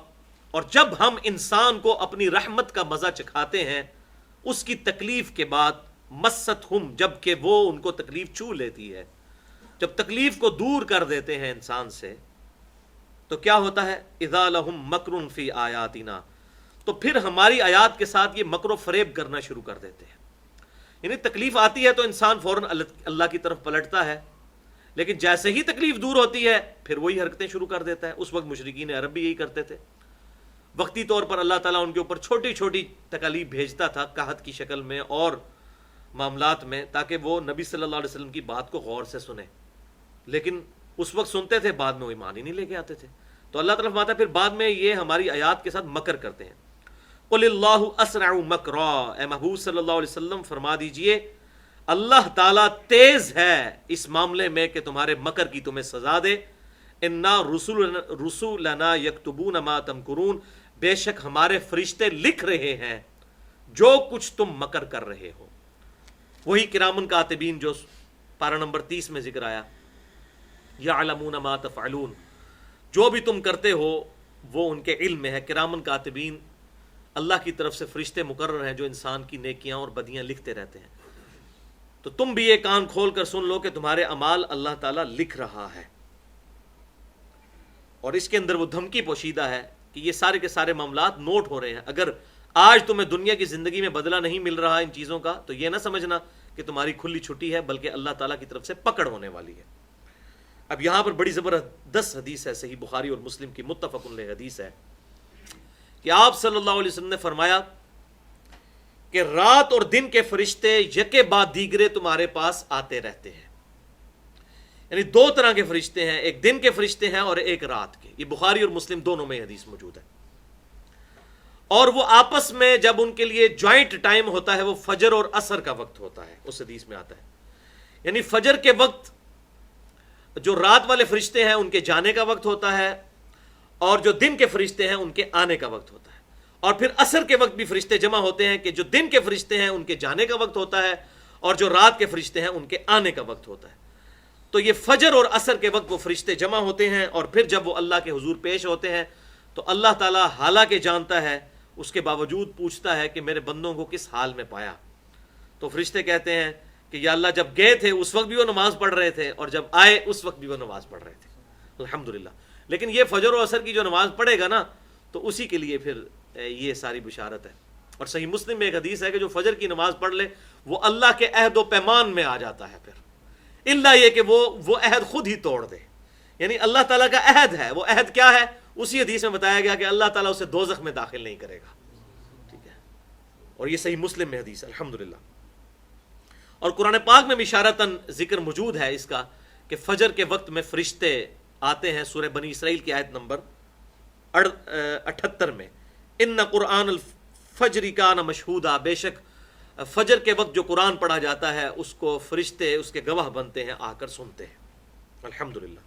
اور جب ہم انسان کو اپنی رحمت کا مزہ چکھاتے ہیں اس کی تکلیف کے بعد، مَسَّتْهُمْ جب کہ وہ ان کو تکلیف چھو لیتی ہے، جب تکلیف کو دور کر دیتے ہیں انسان سے تو کیا ہوتا ہے، اذا لہم مکر فی آیاتنا، تو پھر ہماری آیات کے ساتھ یہ مکر و فریب کرنا شروع کر دیتے ہیں۔ یعنی تکلیف آتی ہے تو انسان فوراً اللہ کی طرف پلٹتا ہے، لیکن جیسے ہی تکلیف دور ہوتی ہے پھر وہی حرکتیں شروع کر دیتا ہے. اس وقت مشرکین عرب بھی یہی کرتے تھے. وقتی طور پر اللہ تعالیٰ ان کے اوپر چھوٹی چھوٹی تکالیف بھیجتا تھا قحط کی شکل میں اور معاملات میں، تاکہ وہ نبی صلی اللہ علیہ وسلم کی بات کو غور سے سنیں. لیکن اس وقت سنتے تھے، بعد میں وہ ایمان ہی نہیں لے کے آتے تھے. تو اللہ تعالیٰ فرماتا ہے پھر بعد میں یہ ہماری آیات کے ساتھ مکر کرتے ہیں. قل اللہ اسرع مکرا، اے محبوب صلی اللہ علیہ وسلم فرما دیجئے اللہ تعالیٰ تیز ہے اس معاملے میں کہ تمہارے مکر کی تمہیں سزا دے. انا رسولنا یکتبون ما تمکرون، بے شک ہمارے فرشتے لکھ رہے ہیں جو کچھ تم مکر کر رہے ہو. وہی کرامن کاتبین جو پارہ نمبر 30 میں ذکر آیا، یعلمون ما تفعلون، جو بھی تم کرتے ہو وہ ان کے علم میں ہے. کرامن کاتبین اللہ کی طرف سے فرشتے مقرر ہیں جو انسان کی نیکیاں اور بدیاں لکھتے رہتے ہیں. تو تم بھی یہ کان کھول کر سن لو کہ تمہارے اعمال اللہ تعالیٰ لکھ رہا ہے. اور اس کے اندر وہ دھمکی پوشیدہ ہے کہ یہ سارے کے سارے معاملات نوٹ ہو رہے ہیں. اگر آج تمہیں دنیا کی زندگی میں بدلہ نہیں مل رہا ان چیزوں کا تو یہ نہ سمجھنا کہ تمہاری کھلی چھٹی ہے، بلکہ اللہ تعالیٰ کی طرف سے پکڑ ہونے والی ہے. اب یہاں پر بڑی زبردست حدیث ہے، صحیح بخاری اور مسلم کی متفق علیہ حدیث ہے کہ آپ صلی اللہ علیہ وسلم نے فرمایا کہ رات اور دن کے فرشتے یکے بعد دیگرے تمہارے پاس آتے رہتے ہیں. یعنی دو طرح کے فرشتے ہیں، ایک دن کے فرشتے ہیں اور ایک رات کے. یہ بخاری اور مسلم دونوں میں حدیث موجود ہے. اور وہ آپس میں جب ان کے لیے جوائنٹ ٹائم ہوتا ہے وہ فجر اور عصر کا وقت ہوتا ہے. اس حدیث میں آتا ہے یعنی فجر کے وقت جو رات والے فرشتے ہیں ان کے جانے کا وقت ہوتا ہے، اور جو دن کے فرشتے ہیں ان کے آنے کا وقت ہوتا ہے. اور پھر عصر کے وقت بھی فرشتے جمع ہوتے ہیں کہ جو دن کے فرشتے ہیں ان کے جانے کا وقت ہوتا ہے، اور جو رات کے فرشتے ہیں ان کے آنے کا وقت ہوتا ہے. تو یہ فجر اور عصر کے وقت وہ فرشتے جمع ہوتے ہیں، اور پھر جب وہ اللہ کے حضور پیش ہوتے ہیں تو اللہ تعالیٰ حالانکہ جانتا ہے اس کے باوجود پوچھتا ہے کہ میرے بندوں کو کس حال میں پایا. تو فرشتے کہتے ہیں کہ یا اللہ جب گئے تھے اس وقت بھی وہ نماز پڑھ رہے تھے، اور جب آئے اس وقت بھی وہ نماز پڑھ رہے تھے. الحمدللہ. لیکن یہ فجر و عصر کی جو نماز پڑھے گا نا تو اسی کے لیے پھر یہ ساری بشارت ہے. اور صحیح مسلم میں ایک حدیث ہے کہ جو فجر کی نماز پڑھ لے وہ اللہ کے عہد و پیمان میں آ جاتا ہے، پھر الا یہ کہ وہ عہد خود ہی توڑ دے. یعنی اللہ تعالیٰ کا عہد ہے، وہ عہد کیا ہے؟ اسی حدیث میں بتایا گیا کہ اللہ تعالیٰ اسے دوزخ میں داخل نہیں کرے گا. ٹھیک ہے، اور یہ صحیح مسلم میں حدیث ہے الحمدللہ. اور قرآن پاک میں بھی اشارتاً ذکر موجود ہے اس کا کہ فجر کے وقت میں فرشتے آتے ہیں. سورہ بنی اسرائیل کی آیت نمبر 78 میں، ان قرآن الفجر کان مشہودا، بے شک فجر کے وقت جو قرآن پڑھا جاتا ہے اس کو فرشتے اس کے گواہ بنتے ہیں، آ کر سنتے ہیں. الحمدللہ.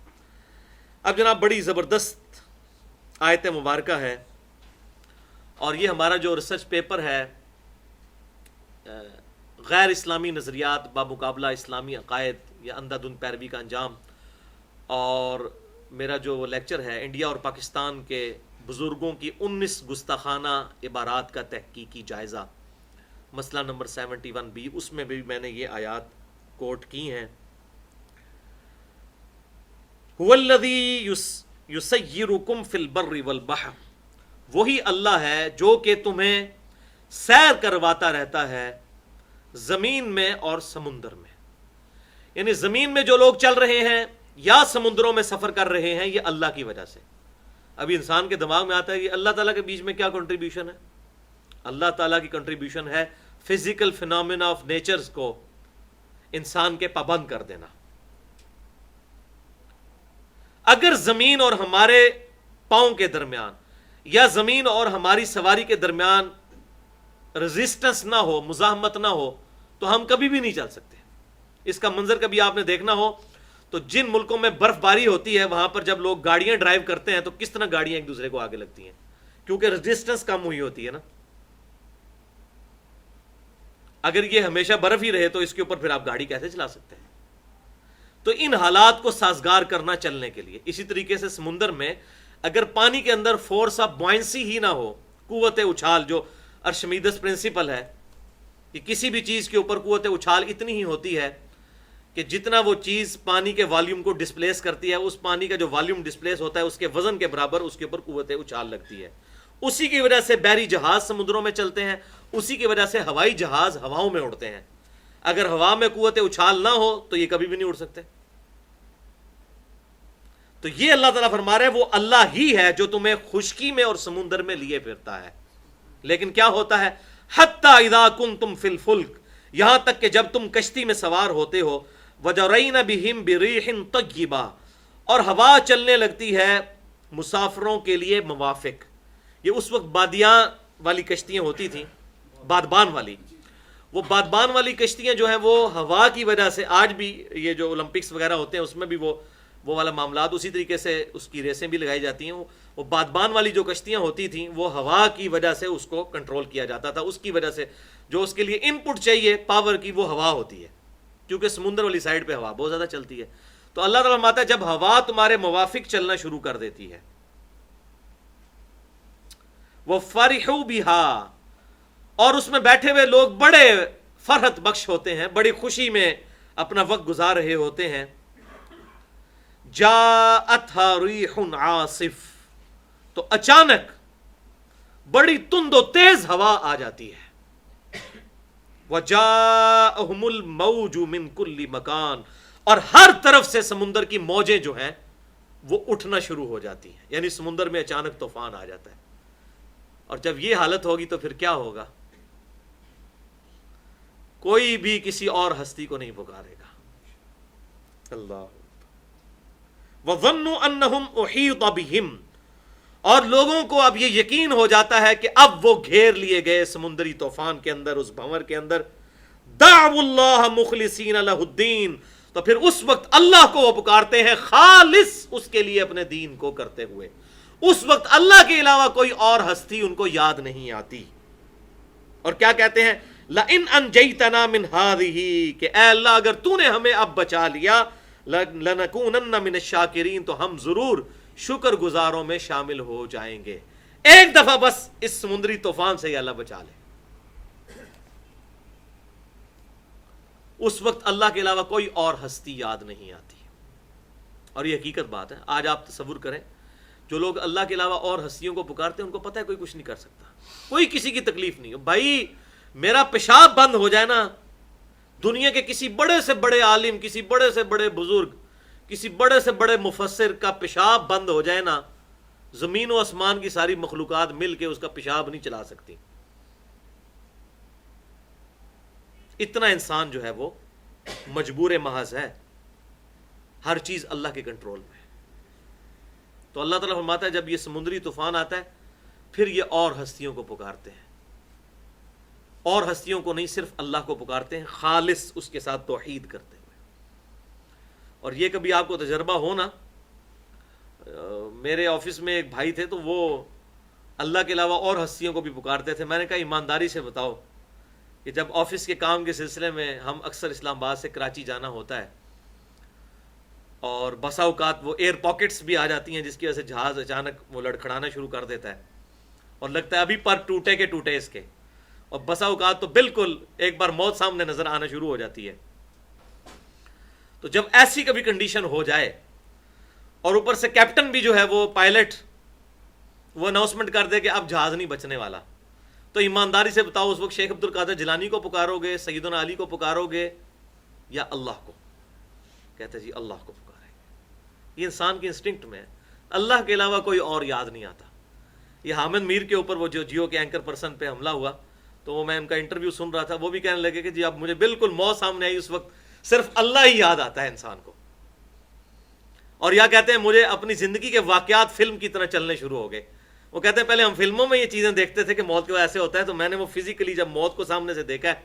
اب جناب بڑی زبردست آیت مبارکہ ہے، اور یہ ہمارا جو ریسرچ پیپر ہے غیر اسلامی نظریات بامقابلہ اسلامی عقائد یا اندھا دھند پیروی کا انجام، اور میرا جو لیکچر ہے انڈیا اور پاکستان کے بزرگوں کی 19 گستاخانہ عبارات کا تحقیقی جائزہ، مسئلہ نمبر 71B، اس میں بھی میں نے یہ آیات کوٹ کی ہیں. هو الذی یسیرکم فی البر والبحر، وہی اللہ ہے جو کہ تمہیں سیر کرواتا رہتا ہے زمین میں اور سمندر میں. یعنی زمین میں جو لوگ چل رہے ہیں یا سمندروں میں سفر کر رہے ہیں یہ اللہ کی وجہ سے. ابھی انسان کے دماغ میں آتا ہے کہ اللہ تعالیٰ کے بیچ میں کیا کنٹریبیوشن ہے؟ اللہ تعالیٰ کی کنٹریبیوشن ہے فزیکل فینومینا آف نیچرز کو انسان کے پابند کر دینا. اگر زمین اور ہمارے پاؤں کے درمیان یا زمین اور ہماری سواری کے درمیان ریزسٹنس نہ ہو، مزاحمت نہ ہو، تو ہم کبھی بھی نہیں چل سکتے. اس کا منظر کبھی آپ نے دیکھنا ہو تو جن ملکوں میں برف باری ہوتی ہے وہاں پر جب لوگ گاڑیاں ڈرائیو کرتے ہیں تو کس طرح گاڑیاں ایک دوسرے کو آگے لگتی ہیں، کیونکہ ریزسٹنس کم ہوئی ہوتی ہے نا. اگر یہ ہمیشہ برف ہی رہے تو اس کے اوپر پھر آپ گاڑی کیسے چلا سکتے ہیں؟ تو ان حالات کو سازگار کرنا چلنے کے لیے. اسی طریقے سے سمندر میں اگر پانی کے اندر فورس آف بوائنسی ہی نہ ہو، قوت اچھال جو ارشمیدس پرنسپل ہے کہ کسی بھی چیز کے اوپر قوت اچھال اتنی ہی ہوتی ہے کہ جتنا وہ چیز پانی کے والیوم کو ڈسپلیس کرتی ہے، اس پانی کا جو والیوم ڈسپلیس ہوتا ہے اس کے وزن کے برابر اس کے اوپر قوت اچھال لگتی ہے. اسی کی وجہ سے بحری جہاز سمندروں میں چلتے ہیں، اسی کی وجہ سے ہوائی جہاز ہواؤں میں اڑتے ہیں. اگر ہوا میں قوت اچھال نہ ہو تو یہ کبھی بھی نہیں اڑ سکتے. تو یہ اللہ تعالیٰ فرما رہے ہیں وہ اللہ ہی ہے جو تمہیں خشکی میں اور سمندر میں لیے پھرتا ہے. لیکن کیا ہوتا ہے؟ حتی اذا کنتم فی الفلک، یہاں تک کہ جب تم کشتی میں سوار ہوتے ہو، وجرین بہم بریح طیبہ، اور ہوا چلنے لگتی ہے مسافروں کے لیے موافق. یہ اس وقت بادیاں والی کشتیاں ہوتی تھیں، بادبان والی. وہ بادبان والی کشتیاں جو ہیں وہ ہوا کی وجہ سے، آج بھی یہ جو اولمپکس وغیرہ ہوتے ہیں اس میں بھی وہ والا معاملات اسی طریقے سے اس کی ریسیں بھی لگائی جاتی ہیں. وہ بادبان والی جو کشتیاں ہوتی تھیں وہ ہوا کی وجہ سے اس کو کنٹرول کیا جاتا تھا. اس کی وجہ سے جو اس کے لیے ان پٹ چاہیے پاور کی وہ ہوا ہوتی ہے، کیونکہ سمندر والی سائڈ پہ ہوا بہت زیادہ چلتی ہے. تو اللہ تعالیٰ فرماتا ہے جب ہوا تمہارے موافق چلنا شروع کر دیتی ہے، وہ فرحوا بها، اور اس میں بیٹھے ہوئے لوگ بڑے فرحت بخش ہوتے ہیں، بڑی خوشی میں اپنا وقت گزار رہے ہوتے ہیں. جاءتها ریح عاصف، تو اچانک بڑی تند و تیز ہوا آ جاتی ہے. وجاءهم الموج من كل مکان، اور ہر طرف سے سمندر کی موجیں جو ہیں وہ اٹھنا شروع ہو جاتی ہیں. یعنی سمندر میں اچانک طوفان آ جاتا ہے. اور جب یہ حالت ہوگی تو پھر کیا ہوگا؟ کوئی بھی کسی اور ہستی کو نہیں پکارے گا. اللہ. وَظَنُّوا أَنَّهُمْ أُحِيطَ بِهِمْ، اور لوگوں کو اب یہ یقین ہو جاتا ہے کہ اب وہ گھیر لیے گئے سمندری طوفان کے اندر، اس بھنور کے اندر. دعوا اللہ مخلصین لہ الدین، تو پھر اس وقت اللہ کو وہ پکارتے ہیں خالص اس کے لیے اپنے دین کو کرتے ہوئے. اس وقت اللہ کے علاوہ کوئی اور ہستی ان کو یاد نہیں آتی. اور کیا کہتے ہیں؟ لَإِنْ أَنْجَيْتَنَا مِنْ هَذِهِ، کہ اے اللہ اگر تو نے ہمیں اب بچا لیا، لَنَكُونَنَّ مِنَ الشَّاكِرِينَ، تو ہم ضرور شکر گزاروں میں شامل ہو جائیں گے. ایک دفعہ بس اس سمندری طوفان سے ہی اللہ بچا لے. اس وقت اللہ کے علاوہ کوئی اور ہستی یاد نہیں آتی. اور یہ حقیقت بات ہے. آج آپ تصور کریں جو لوگ اللہ کے علاوہ اور ہستیوں کو پکارتے ہیں ان کو پتہ ہے کوئی کچھ نہیں کر سکتا، کوئی کسی کی تکلیف نہیں. بھائی میرا پیشاب بند ہو جائے نا، دنیا کے کسی بڑے سے بڑے عالم، کسی بڑے سے بڑے بزرگ، کسی بڑے سے بڑے مفسر کا پیشاب بند ہو جائے نا، زمین و آسمان کی ساری مخلوقات مل کے اس کا پیشاب نہیں چلا سکتی. اتنا انسان جو ہے وہ مجبور محض ہے. ہر چیز اللہ کے کنٹرول میں. تو اللہ تعالیٰ فرماتا ہے جب یہ سمندری طوفان آتا ہے پھر یہ اور ہستیوں کو پکارتے ہیں. اور ہستیوں کو نہیں، صرف اللہ کو پکارتے ہیں، خالص اس کے ساتھ توحید کرتے ہوئے. اور یہ کبھی آپ کو تجربہ ہونا، میرے آفس میں ایک بھائی تھے تو وہ اللہ کے علاوہ اور ہستیوں کو بھی پکارتے تھے. میں نے کہا ایمانداری سے بتاؤ کہ جب آفس کے کام کے سلسلے میں ہم اکثر اسلام آباد سے کراچی جانا ہوتا ہے اور بسا اوقات وہ ایئر پاکٹس بھی آ جاتی ہیں جس کی وجہ سے جہاز اچانک وہ لڑکھڑانا شروع کر دیتا ہے اور لگتا ہے ابھی پر ٹوٹے کے ٹوٹے اس کے، اور بسا اوقات تو بالکل ایک بار موت سامنے نظر آنا شروع ہو جاتی ہے. تو جب ایسی کبھی کنڈیشن ہو جائے اور اوپر سے کیپٹن بھی جو ہے وہ پائلٹ وہ اناؤنسمنٹ کر دے کہ اب جہاز نہیں بچنے والا، تو ایمانداری سے بتاؤ اس وقت شیخ عبد القادر جیلانی کو پکارو گے، سیدنا علی کو پکارو گے، یا اللہ کو؟ کہتے جی اللہ کو پکاریں. یہ انسان کی انسٹنکٹ میں ہے. اللہ کے علاوہ کوئی اور یاد نہیں آتا. یہ حامد میر کے اوپر وہ جو جیو کے اینکر پرسن پہ حملہ ہوا تو وہ میں ان کا انٹرویو سن رہا تھا، وہ بھی کہنے لگے کہ جی اب مجھے بالکل موت سامنے آئی، اس وقت صرف اللہ ہی یاد آتا ہے انسان کو. اور یا کہتے ہیں مجھے اپنی زندگی کے واقعات فلم کی طرح چلنے شروع ہو گئے. وہ کہتے ہیں پہلے ہم فلموں میں یہ چیزیں دیکھتے تھے کہ موت کے بعد ایسے ہوتا ہے، تو میں نے وہ فزیکلی جب موت کو سامنے سے دیکھا ہے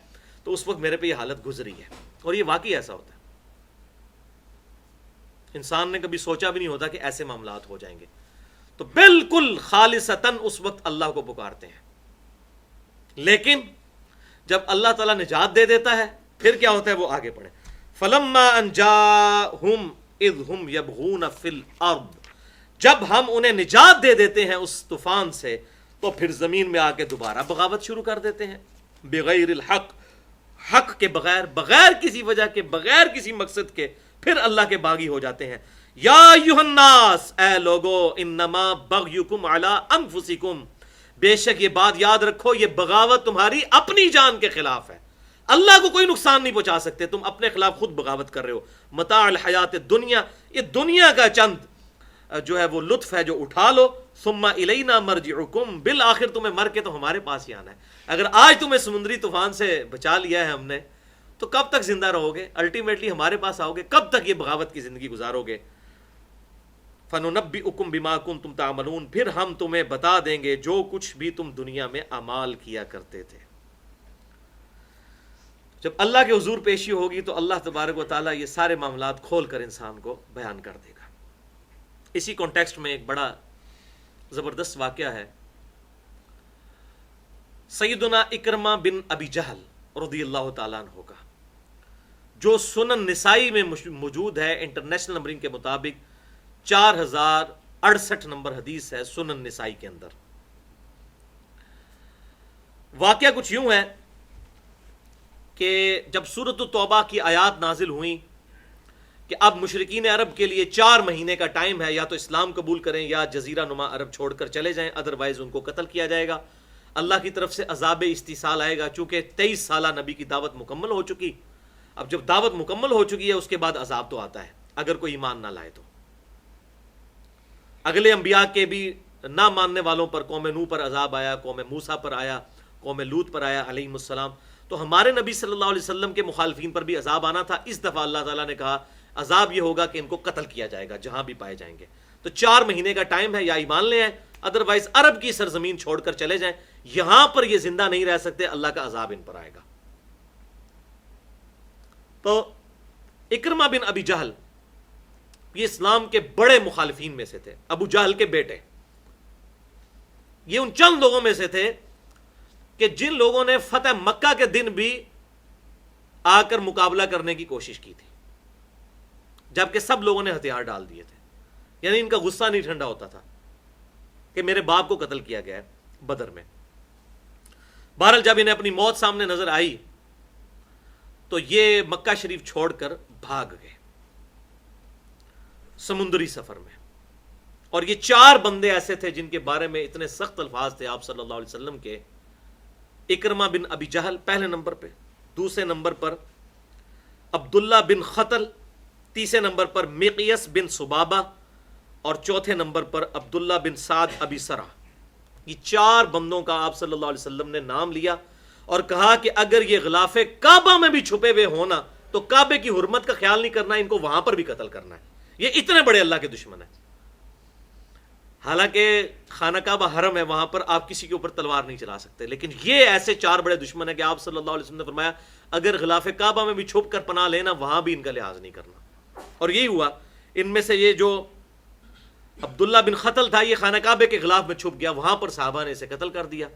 تو اس وقت میرے پہ یہ حالت گزری ہے. اور یہ واقعی ایسا ہوتا ہے. انسان نے کبھی سوچا بھی نہیں ہوتا کہ ایسے معاملات ہو جائیں گے. تو بالکل خالصتاً اس وقت اللہ کو پکارتے ہیں. لیکن جب اللہ تعالیٰ نجات دے دیتا ہے پھر کیا ہوتا ہے وہ آگے پڑھیں. فَلَمَّا أَنْجَاهُمْ إِذْ هُمْ يَبْغُونَ فِي الْأَرْضِ، جب ہم انہیں نجات دے دیتے ہیں اس طوفان سے تو پھر زمین میں آ کے دوبارہ بغاوت شروع کر دیتے ہیں. بغیر الحق، حق کے بغیر، بغیر کسی وجہ کے، بغیر کسی مقصد کے پھر اللہ کے باغی ہو جاتے ہیں. یا ایھا الناس، اے لوگو، انما بغیکم علی انفسکم، بے شک یہ بات یاد رکھو یہ بغاوت تمہاری اپنی جان کے خلاف ہے. اللہ کو کوئی نقصان نہیں پہنچا سکتے، تم اپنے خلاف خود بغاوت کر رہے ہو. متاع الحیات الدنیا، یہ دنیا کا چند جو ہے وہ لطف ہے جو اٹھا لو، ثم الینا مرجعکم، بالآخر تمہیں مر کے تو ہمارے پاس ہی آنا ہے۔ اگر آج تمہیں سمندری طوفان سے بچا لیا ہے ہم نے، تو کب تک زندہ رہو گے؟ الٹیمیٹلی ہمارے پاس آؤ گے، کب تک یہ بغاوت کی زندگی گزارو گے؟ فَنُنَبِّئُكُم بِمَا كُنتُمْ تَعْمَلُونَ، پھر ہم تمہیں بتا دیں گے جو کچھ بھی تم دنیا میں اعمال کیا کرتے تھے۔ جب اللہ کے حضور پیشی ہوگی تو اللہ تبارک و تعالیٰ یہ سارے معاملات کھول کر انسان کو بیان کر دے گا۔ اسی کانٹیکسٹ میں ایک بڑا زبردست واقعہ ہے۔ سیدنا اکرمہ بن ابی جہل رضی اللہ تعالیٰ عنہ کا، جو سنن نسائی میں موجود ہے، انٹرنیشنل نمبرنگ کے مطابق 4068 نمبر حدیث ہے سنن نسائی کے اندر۔ واقعہ کچھ یوں ہے کہ جب سورۃ التوبہ کی آیات نازل ہوئیں کہ اب مشرکین عرب کے لیے 4 مہینے کا ٹائم ہے، یا تو اسلام قبول کریں یا جزیرہ نما عرب چھوڑ کر چلے جائیں، ادروائز ان کو قتل کیا جائے گا، اللہ کی طرف سے عذاب استیصال آئے گا، چونکہ 23 سالہ نبی کی دعوت مکمل ہو چکی۔ اب جب دعوت مکمل ہو چکی ہے اس کے بعد عذاب تو آتا ہے اگر کوئی ایمان نہ لائے تو۔ اگلے انبیاء کے بھی نہ ماننے والوں پر قوم نوح پر عذاب آیا، قوم موسیٰ پر آیا، قوم لوط پر آیا علیہم السلام، تو ہمارے نبی صلی اللہ علیہ وسلم کے مخالفین پر بھی عذاب آنا تھا۔ اس دفعہ اللہ تعالیٰ نے کہا عذاب یہ ہوگا کہ ان کو قتل کیا جائے گا جہاں بھی پائے جائیں گے۔ تو 4 مہینے کا ٹائم ہے، یا ایمان لے آئیں، ادروائز عرب کی سرزمین چھوڑ کر چلے جائیں، یہاں پر یہ زندہ نہیں رہ سکتے، اللہ کا عذاب ان پر آئے گا۔ تو اکرمہ بن ابی جہل یہ اسلام کے بڑے مخالفین میں سے تھے، ابو جہل کے بیٹے۔ یہ ان چند لوگوں میں سے تھے کہ جن لوگوں نے فتح مکہ کے دن بھی آ کر مقابلہ کرنے کی کوشش کی تھی، جبکہ سب لوگوں نے ہتھیار ڈال دیے تھے، یعنی ان کا غصہ نہیں ٹھنڈا ہوتا تھا کہ میرے باپ کو قتل کیا گیا ہے بدر میں۔ بہرحال جب انہیں اپنی موت سامنے نظر آئی تو یہ مکہ شریف چھوڑ کر بھاگ گئے سمندری سفر میں۔ اور یہ 4 بندے ایسے تھے جن کے بارے میں اتنے سخت الفاظ تھے آپ صلی اللہ علیہ وسلم کے۔ اکرمہ بن ابی جہل پہلے نمبر پہ، دوسرے نمبر پر عبداللہ بن خطل، تیسرے نمبر پر مقیس بن سبابہ، اور چوتھے نمبر پر عبداللہ بن سعد ابی سرہ۔ یہ 4 بندوں کا آپ صلی اللہ علیہ وسلم نے نام لیا اور کہا کہ اگر یہ غلاف کعبہ میں بھی چھپے ہوئے ہونا تو کعبے کی حرمت کا خیال نہیں کرنا، ان کو وہاں پر بھی قتل کرنا ہے۔ یہ اتنے بڑے اللہ کے دشمن ہیں۔ حالانکہ خانہ کعبہ حرم ہے، وہاں پر آپ کسی کے اوپر تلوار نہیں چلا سکتے، لیکن یہ ایسے 4 بڑے دشمن ہیں کہ آپ صلی اللہ علیہ وسلم نے فرمایا اگر غلاف کعبہ میں بھی چھپ کر پناہ لینا، وہاں بھی ان کا لحاظ نہیں کرنا۔ اور یہی ہوا، ان میں سے یہ جو عبداللہ بن خطل تھا یہ خانہ کعبے کے غلاف میں چھپ گیا، وہاں پر صحابہ نے اسے قتل کر دیا۔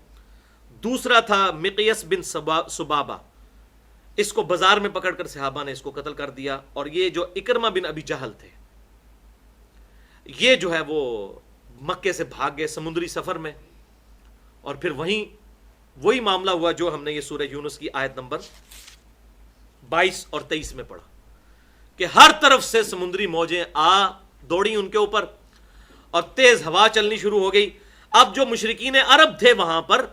دوسرا تھا مقیس بن سبابہ، اس کو بازار میں پکڑ کر صحابہ نے اس کو قتل کر دیا۔ اور یہ جو اکرمہ بن ابی جہل تھے یہ جو ہے وہ مکے سے بھاگ گئے سمندری سفر میں، اور پھر وہی معاملہ ہوا جو ہم نے یہ سورہ یونس کی آیت نمبر 22 اور 23 میں پڑھا کہ ہر طرف سے سمندری موجیں دوڑی ان کے اوپر اور تیز ہوا چلنی شروع ہو گئی۔ اب جو مشرکین عرب تھے وہاں پر،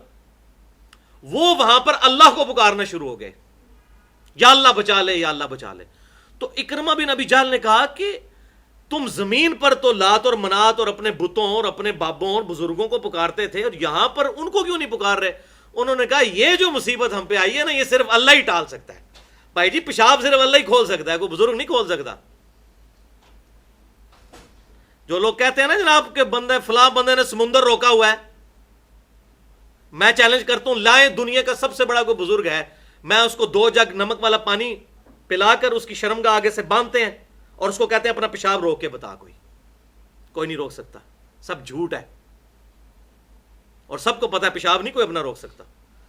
وہ وہاں پر اللہ کو پکارنا شروع ہو گئے، یا اللہ بچا لے، یا اللہ بچا لے۔ تو اکرمہ بن ابی جہل نے کہا کہ تم زمین پر تو لات اور منات اور اپنے بتوں اور اپنے بابوں اور بزرگوں کو پکارتے تھے، اور یہاں پر ان کو کیوں نہیں پکار رہے؟ انہوں نے کہا یہ جو مصیبت ہم پہ آئی ہے نا، یہ صرف اللہ ہی ٹال سکتا ہے۔ بھائی جی، پیشاب صرف اللہ ہی کھول سکتا ہے، کوئی بزرگ نہیں کھول سکتا۔ جو لوگ کہتے ہیں نا جناب کہ فلاں بندے نے سمندر روکا ہوا ہے، میں چیلنج کرتا ہوں لائیں دنیا کا سب سے بڑا کوئی بزرگ ہے، میں اس کو 2 جگ نمک والا پانی پلا کر اس کی شرمگاہ آگے سے باندھتے ہیں اور اس کو کہتے ہیں اپنا پیشاب روک کے بتا، کوئی نہیں روک سکتا، سب جھوٹ ہے، اور سب کو پتا ہے پیشاب نہیں کوئی اپنا روک سکتا۔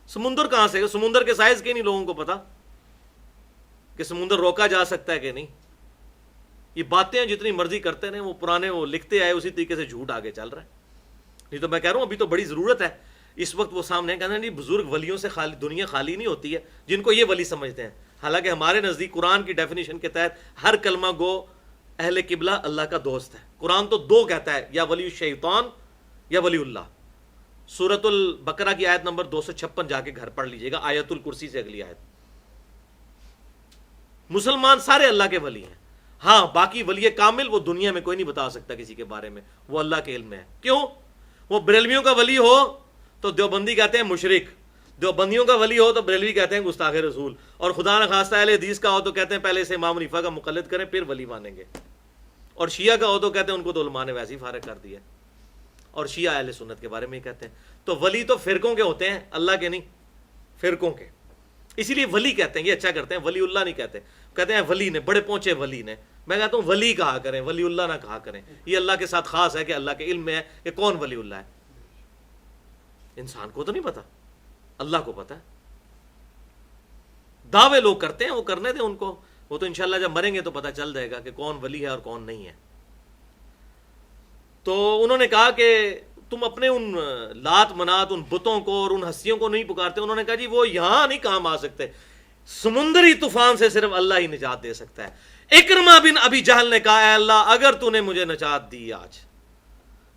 سمندر کہاں سے؟ سمندر کے سائز کے نہیں لوگوں کو پتا کہ سمندر روکا جا سکتا ہے کہ نہیں۔ یہ باتیں جتنی مرضی کرتے ہیں وہ پرانے وہ لکھتے آئے اسی طریقے سے جھوٹ آگے چل رہا ہے۔ نہیں تو میں کہہ رہا ہوں ابھی تو بڑی ضرورت ہے، اس وقت وہ سامنے کہتے ہیں نہیں بزرگ ولیوں سے خالی دنیا خالی نہیں ہوتی ہے، جن کو یہ ولی سمجھتے ہیں۔ حالانکہ ہمارے نزدیک قرآن کی ڈیفینیشن کے تحت ہر کلمہ گو اہل قبلہ اللہ کا دوست ہے۔ قرآن تو 2 کہتا ہے، یا ولی الشیطان یا ولی اللہ۔ سورۃ البقرہ کی آیت نمبر 256 جا کے گھر پڑھ لیجئے گا، آیت الکرسی سے اگلی آیت۔ مسلمان سارے اللہ کے ولی ہیں، ہاں باقی ولی کامل وہ دنیا میں کوئی نہیں بتا سکتا کسی کے بارے میں، وہ اللہ کے علم میں ہے. کیوں؟ وہ بریلویوں کا ولی ہو تو دیوبندی کہتے ہیں مشرک، دیوبندیوں کا ولی ہو تو بریلوی کہتے ہیں گستاخ رسول، اور خدا نہ خواستہ اہل حدیث کا ہو تو کہتے ہیں پہلے سے امام حنیفہ کا مقلد کریں پھر ولی مانیں گے، اور شیعہ کا ہو تو کہتے ہیں ان کو تو علماء نے ویسے ہی فارغ کر دیا، اور شیعہ اہل سنت کے بارے میں ہی کہتے ہیں. تو ولی تو فرقوں کے ہوتے ہیں، اللہ کے نہیں، فرقوں کے. اسی لیے ولی کہتے ہیں، یہ اچھا کرتے ہیں، ولی اللہ نہیں کہتے، کہتے ہیں ولی نے، بڑے پہنچے ولی نے. میں کہتا ہوں ولی کہا کریں، ولی اللہ نہ کہا کریں. یہ اللہ کے ساتھ خاص ہے کہ اللہ کے علم میں ہے کہ کون ولی اللہ ہے. انسان کو تو نہیں پتا، اللہ کو پتا ہے. دعوے لوگ کرتے ہیں، وہ کرنے دیں ان کو، وہ تو انشاءاللہ جب مریں گے تو پتہ چل جائے گا کہ کون ولی ہے اور کون نہیں ہے. تو انہوں نے کہا کہ تم اپنے ان لات منات، ان بتوں کو اور ان ہستیوں کو نہیں پکارتے. انہوں نے کہا جی وہ یہاں نہیں کام آ سکتے، سمندری طوفان سے صرف اللہ ہی نجات دے سکتا ہے. اکرمہ بن ابی جہل نے کہا اے اللہ اگر تو نے مجھے نجات دی آج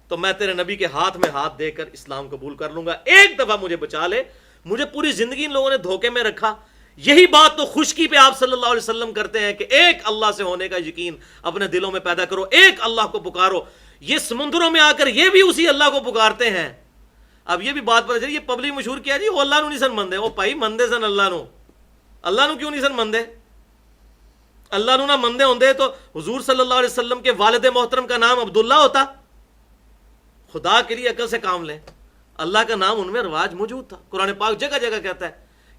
تو میں تیرے نبی کے ہاتھ میں ہاتھ دے کر اسلام قبول کر لوں گا، ایک دفعہ مجھے بچا لے. مجھے پوری زندگی ان لوگوں نے دھوکے میں رکھا. یہی بات تو خشکی پہ آپ صلی اللہ علیہ وسلم کرتے ہیں کہ ایک اللہ سے ہونے کا یقین اپنے دلوں میں پیدا کرو، ایک اللہ کو پکارو. یہ سمندروں میں آ کر یہ بھی اسی اللہ کو پکارتے ہیں. اب یہ بھی بات پتہ چلی، یہ پبلک مشہور کیا جی وہ اللہ نو نہیں سن مندے. وہ بھائی مندے سن اللہ نو، اللہ نو کیوں نہیں سن مندے؟ اللہ نو نہ مندے ہوندے تو حضور صلی اللہ علیہ وسلم کے والد محترم کا نام عبداللہ ہوتا. خدا کے لیے عقل سے کام لیں، اللہ کا نام ان میں رواج موجود تھا. قرآن پاک جگہ جگہ کہتا ہے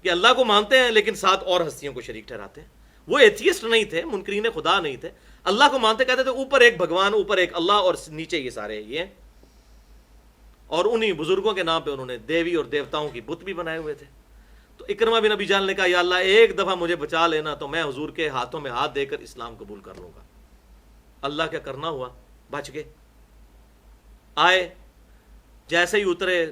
کہ اللہ کو مانتے ہیں لیکن ساتھ اور ہستیوں کو شریک ٹھہراتے ہیں. وہ ایتھیسٹ نہیں تھے، منکرین خدا نہیں تھے، اللہ کو مانتے، کہتے تھے اوپر ایک بھگوان، اوپر ایک اللہ اور نیچے یہ سارے یہ ہیں. اور انہی بزرگوں کے نام پہ انہوں نے دیوی اور دیوتاؤں کی بت بھی بنائے ہوئے تھے. تو اکرمہ بن ابی جہل نے کہا یا اللہ ایک دفعہ مجھے بچا لینا تو میں حضور کے ہاتھوں میں ہاتھ دے کر اسلام قبول کر لوں گا. اللہ کیا کرنا ہوا، بچ گئے. آئے، جیسے ہی اترے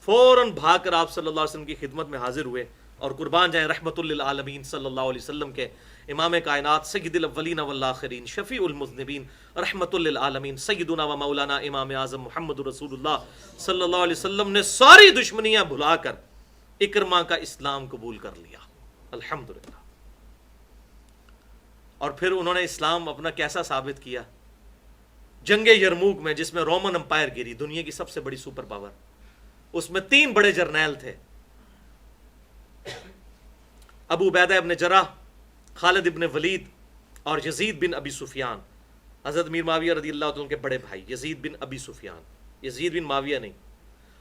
فوراً بھاگ کر آپ صلی اللہ علیہ وسلم کی خدمت میں حاضر ہوئے اور قربان جائیں رحمت للعالمین صلی اللہ علیہ وسلم کے، امام کائنات، سید الاولین والآخرین، شفیع المذنبین، رحمت للعالمین، سیدنا و مولانا امام اعظم محمد رسول اللہ صلی اللہ علیہ وسلم نے ساری دشمنیاں بھلا کر اکرمہ کا اسلام قبول کر لیا. الحمدللہ. اور پھر انہوں نے اسلام اپنا کیسا ثابت کیا؟ جنگ یرموک میں، جس میں رومن امپائر گری، دنیا کی سب سے بڑی سپر پاور، اس میں 3 بڑے جرنیل تھے، ابو عبیدہ ابن جراح، خالد ابن ولید اور یزید بن ابی سفیان. حضرت میر معاویہ رضی اللہ عنہ کے بڑے بھائی یزید بن ابی سفیان، یزید بن معاویہ نہیں.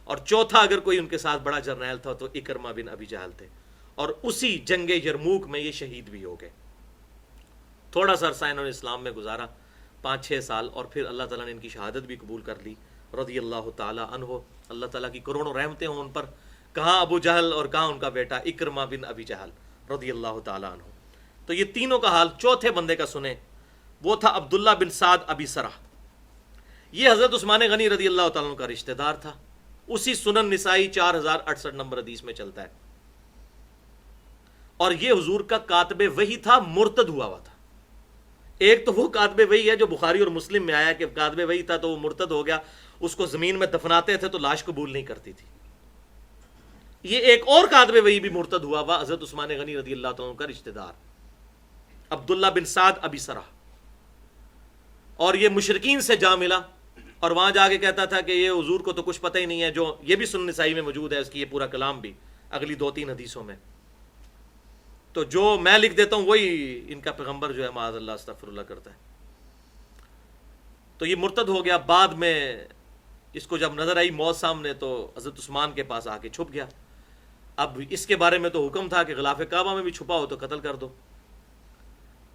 اور چوتھا اگر کوئی ان کے ساتھ بڑا جرنیل تھا تو اکرمہ بن ابی جہل تھے. اور اسی جنگ یرموک میں یہ شہید بھی ہو گئے. تھوڑا سا عرصہ انہوں نے اسلام میں گزارا، 5-6 سال، اور پھر اللہ تعالیٰ نے ان کی شہادت بھی قبول کر لی رضی اللہ تعالیٰ عنہ. اللہ تعالیٰ کی کروڑوں رحمتیں ہوں ان پر. کہاں ابو جہل اور کہاں ان کا بیٹا اکرمہ بن ابی جہل رضی اللہ تعالیٰ عنہ. تو یہ تینوں کا حال چوتھے بندے کا سنیں، وہ تھا عبداللہ بن سعد ابی سرح. یہ حضرت عثمان غنی رضی اللہ تعالیٰ عنہ کا رشتہ دار تھا. اسی سنن نسائی 4068 نمبر حدیث میں چلتا ہے. اور یہ حضور کا کاتب وحی تھا، مرتد ہوا ہوا تھا. ایک تو وہ کاتب وحی ہے جو بخاری اور مسلم میں آیا کہ کاتب وحی تھا تو وہ مرتد ہو گیا، اس کو زمین میں دفناتے تھے تو لاش قبول نہیں کرتی تھی. یہ ایک اور کاتب وحی بھی مرتد ہوا ہوا، حضرت عثمان غنی رضی اللہ عنہ کا رشتہ دار عبداللہ بن سعد ابی سرح. اور یہ مشرکین سے جا ملا اور وہاں جا کے کہتا تھا کہ یہ حضور کو تو کچھ پتہ ہی نہیں ہے. جو یہ بھی سنن نسائی میں موجود ہے، اس کی یہ پورا کلام بھی اگلی 2-3 حدیثوں میں. تو جو میں لکھ دیتا ہوں وہی ان کا پیغمبر جو ہے معاذ اللہ استغفر اللہ کرتا ہے. تو یہ مرتد ہو گیا. بعد میں اس کو جب نظر آئی موت سامنے تو حضرت عثمان کے پاس آ کے چھپ گیا. اب اس کے بارے میں تو حکم تھا کہ غلاف کعبہ میں بھی چھپا ہو تو قتل کر دو.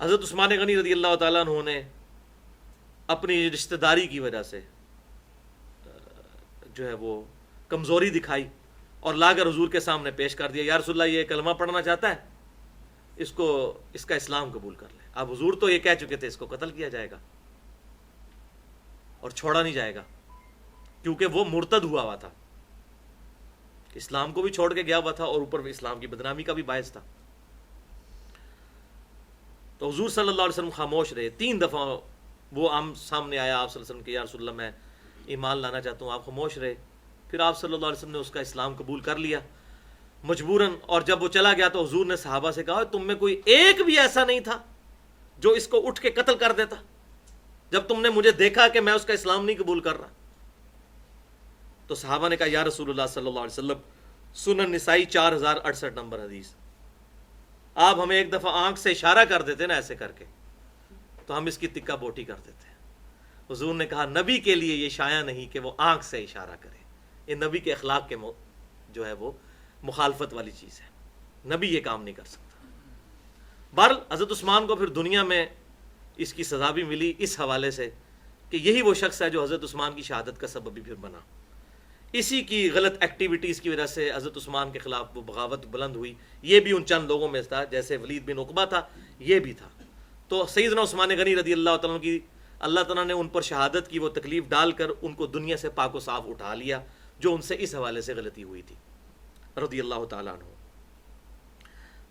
حضرت عثمان غنی رضی اللہ تعالیٰ عنہ نے اپنی رشتہ داری کی وجہ سے جو ہے وہ کمزوری دکھائی اور لا کر حضور کے سامنے پیش کر دیا، یا رسول اللہ یہ کلمہ پڑھنا چاہتا ہے، اس کا اسلام قبول کر لے. اب حضور تو یہ کہہ چکے تھے اس کو قتل کیا جائے گا اور چھوڑا نہیں جائے گا کیونکہ وہ مرتد ہوا ہوا تھا، اسلام کو بھی چھوڑ کے گیا ہوا تھا اور اوپر اسلام کی بدنامی کا بھی باعث تھا. تو حضور صلی اللہ علیہ وسلم خاموش رہے. 3 دفعہ وہ سامنے آیا آپ صلی اللہ علیہ وسلم کہ یا رسول اللہ میں ایمان لانا چاہتا ہوں. آپ خاموش رہے. پھر آپ صلی اللہ علیہ وسلم نے اس کا اسلام قبول کر لیا مجبوراً. اور جب وہ چلا گیا تو حضور نے صحابہ سے کہا تم میں کوئی ایک بھی ایسا نہیں تھا جو اس کو اٹھ کے قتل کر دیتا جب تم نے مجھے دیکھا کہ میں اس کا اسلام نہیں قبول کر رہا؟ تو صحابہ نے کہا یا رسول اللہ صلی اللہ علیہ وسلم، سنن نسائی 4068 نمبر حدیث، آپ ہمیں ایک دفعہ آنکھ سے اشارہ کر دیتے نا ایسے کر کے، تو ہم اس کی تکہ بوٹی کر دیتے ہیں۔ حضور نے کہا نبی کے لیے یہ شایع نہیں کہ وہ آنکھ سے اشارہ کرے، یہ نبی کے اخلاق کے جو ہے وہ مخالفت والی چیز ہے، نبی یہ کام نہیں کر سکتا۔ بہرحال حضرت عثمان کو پھر دنیا میں اس کی سزا بھی ملی اس حوالے سے کہ یہی وہ شخص ہے جو حضرت عثمان کی شہادت کا سبب بھی پھر بنا۔ اسی کی غلط ایکٹیویٹیز کی وجہ سے حضرت عثمان کے خلاف وہ بغاوت بلند ہوئی۔ یہ بھی ان چند لوگوں میں تھا، جیسے ولید بن عقبہ تھا، یہ بھی تھا۔ تو سیدنا عثمان غنی رضی اللہ تعالیٰ کی اللہ تعالیٰ نے ان پر شہادت کی وہ تکلیف ڈال کر ان کو دنیا سے پاک و صاف اٹھا لیا، جو ان سے اس حوالے سے غلطی ہوئی تھی رضی اللہ تعالیٰ عنہ۔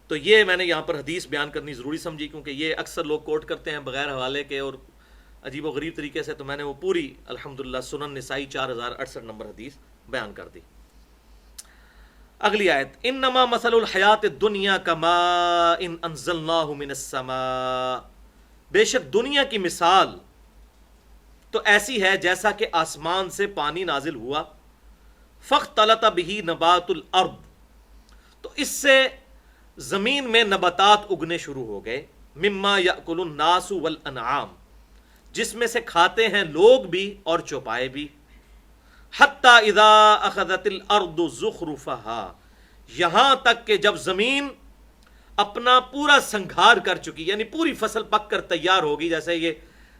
تو یہ میں نے یہاں پر حدیث بیان کرنی ضروری سمجھی، کیونکہ یہ اکثر لوگ کوٹ کرتے ہیں بغیر حوالے کے اور عجیب و غریب طریقے سے، تو میں نے وہ پوری الحمدللہ سنن نسائی 4068 نمبر حدیث بیان کر دی۔ اگلی آیت، انما مثل الحیات الدنیا کماء انزلناہ من السماء، بے شک دنیا کی مثال تو ایسی ہے جیسا کہ آسمان سے پانی نازل ہوا، فاختلط بہ نبات الارض، تو اس سے زمین میں نباتات اگنے شروع ہو گئے، مما یأکل الناس والانعام، جس میں سے کھاتے ہیں لوگ بھی اور چوپائے بھی، حتی اذا اخذت الارض زخرفها، یہاں تک کہ جب زمین اپنا پورا سنگھار کر چکی، یعنی پوری فصل پک کر تیار ہوگی، جیسے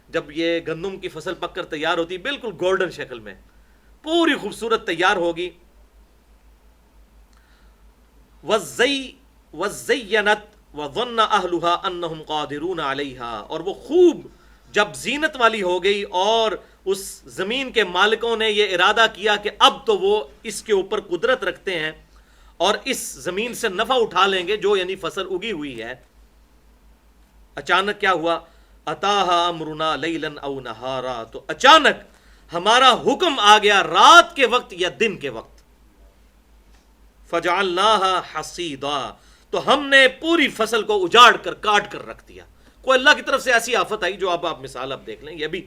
جب یہ گندم کی فصل پک کر تیار ہوتی بالکل گولڈن شکل میں پوری خوبصورت تیار ہوگی، وَزَيَّنَتْ وَظَنَّ أَهْلُهَا أَنَّهُمْ قَادِرُونَ عَلَيْهَا، اور وہ خوب جب زینت والی ہو گئی اور اس زمین کے مالکوں نے یہ ارادہ کیا کہ اب تو وہ اس کے اوپر قدرت رکھتے ہیں اور اس زمین سے نفع اٹھا لیں گے، جو یعنی فصل اگی ہوئی ہے، اچانک کیا ہوا، أَتَاهَا أَمْرُنَا لَيْلًا أَوْ نَهَارًا، تو اچانک ہمارا حکم آ گیا رات کے وقت یا دن کے وقت، فَجَعَلْنَاهَا حَصِيدًا، تو ہم نے پوری فصل کو اجاڑ کر کاٹ کر رکھ دیا۔ کوئی اللہ کی طرف سے ایسی آفت آئی، جو اب آپ مثال اب دیکھ لیں، یہ بھی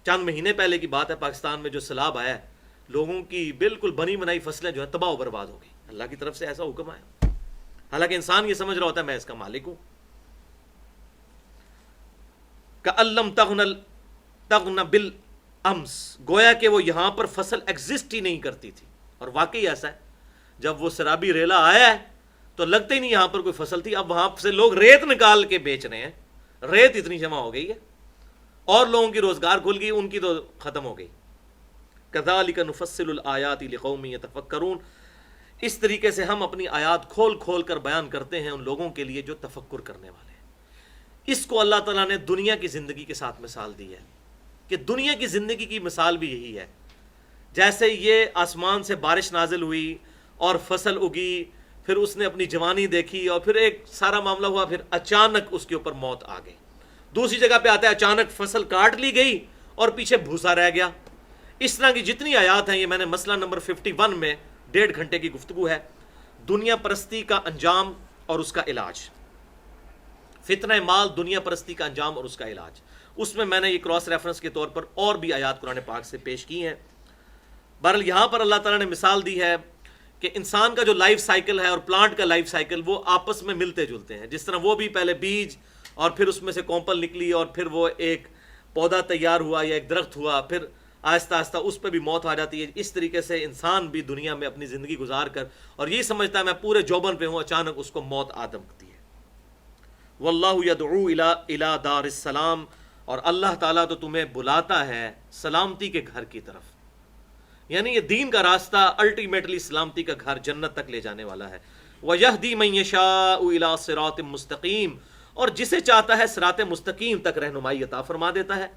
چند مہینے پہلے کی بات ہے، پاکستان میں جو سیلاب آیا ہے، لوگوں کی بالکل بنی بنائی فصلیں جو ہے تباہ و برباد ہو گئی، اللہ کی طرف سے ایسا حکم آیا، حالانکہ انسان یہ سمجھ رہا ہوتا ہے میں اس کا مالک ہوں۔ کأن لم تغن بالامس، گویا کہ وہ یہاں پر فصل ایگزسٹ ہی نہیں کرتی تھی، اور واقعی ایسا ہے، جب وہ سرابی ریلا آیا ہے تو لگتے ہی نہیں یہاں پر کوئی فصل تھی، اب وہاں سے لوگ ریت نکال کے بیچ رہے ہیں، ریت اتنی جمع ہو گئی ہے، اور لوگوں کی روزگار کھل گئی، ان کی تو ختم ہو گئی۔ کذالک نفصل الآیات لقوم یتفکرون، اس طریقے سے ہم اپنی آیات کھول کھول کر بیان کرتے ہیں ان لوگوں کے لیے جو تفکر کرنے والے ہیں۔ اس کو اللہ تعالیٰ نے دنیا کی زندگی کے ساتھ مثال دی ہے، کہ دنیا کی زندگی کی مثال بھی یہی ہے، جیسے یہ آسمان سے بارش نازل ہوئی اور فصل اگی، پھر اس نے اپنی جوانی دیکھی اور پھر ایک سارا معاملہ ہوا، پھر اچانک اس کے اوپر موت آ گئی۔ دوسری جگہ پہ آتا ہے اچانک فصل کاٹ لی گئی اور پیچھے بھوسا رہ گیا۔ اس طرح کی جتنی آیات ہیں، یہ میں نے مسئلہ نمبر 51 میں 1.5 گھنٹے کی گفتگو ہے، دنیا پرستی کا انجام اور اس کا علاج، فتنہ مال، دنیا پرستی کا انجام اور اس کا علاج، اس میں نے یہ کراس ریفرنس کے طور پر اور بھی آیات قرآن پاک سے پیش کی ہیں۔ بہرحال یہاں پر اللہ تعالیٰ نے مثال دی ہے کہ انسان کا جو لائف سائیکل ہے اور پلانٹ کا لائف سائیکل، وہ آپس میں ملتے جلتے ہیں۔ جس طرح وہ بھی پہلے بیج اور پھر اس میں سے کومپل نکلی اور پھر وہ ایک پودا تیار ہوا یا ایک درخت ہوا، پھر آہستہ آہستہ اس پہ بھی موت آ جاتی ہے، اس طریقے سے انسان بھی دنیا میں اپنی زندگی گزار کر اور یہی سمجھتا ہے میں پورے جوبن پہ ہوں، اچانک اس کو موت آ دمکتی ہے۔ واللہ یدعو الی دار السلام، اور اللہ تعالیٰ تو تمہیں بلاتا ہے سلامتی کے گھر کی طرف، یعنی یہ دین کا راستہ الٹیمیٹلی سلامتی کا گھر جنت تک لے جانے والا ہے۔ وَيَهْدِي مَن يَشَاءُ إِلَىٰ صِرَاطٍ مُسْتَقِيمٍ، اور جسے چاہتا ہے صراط مستقیم تک رہنمائی عطا فرما دیتا ہے۔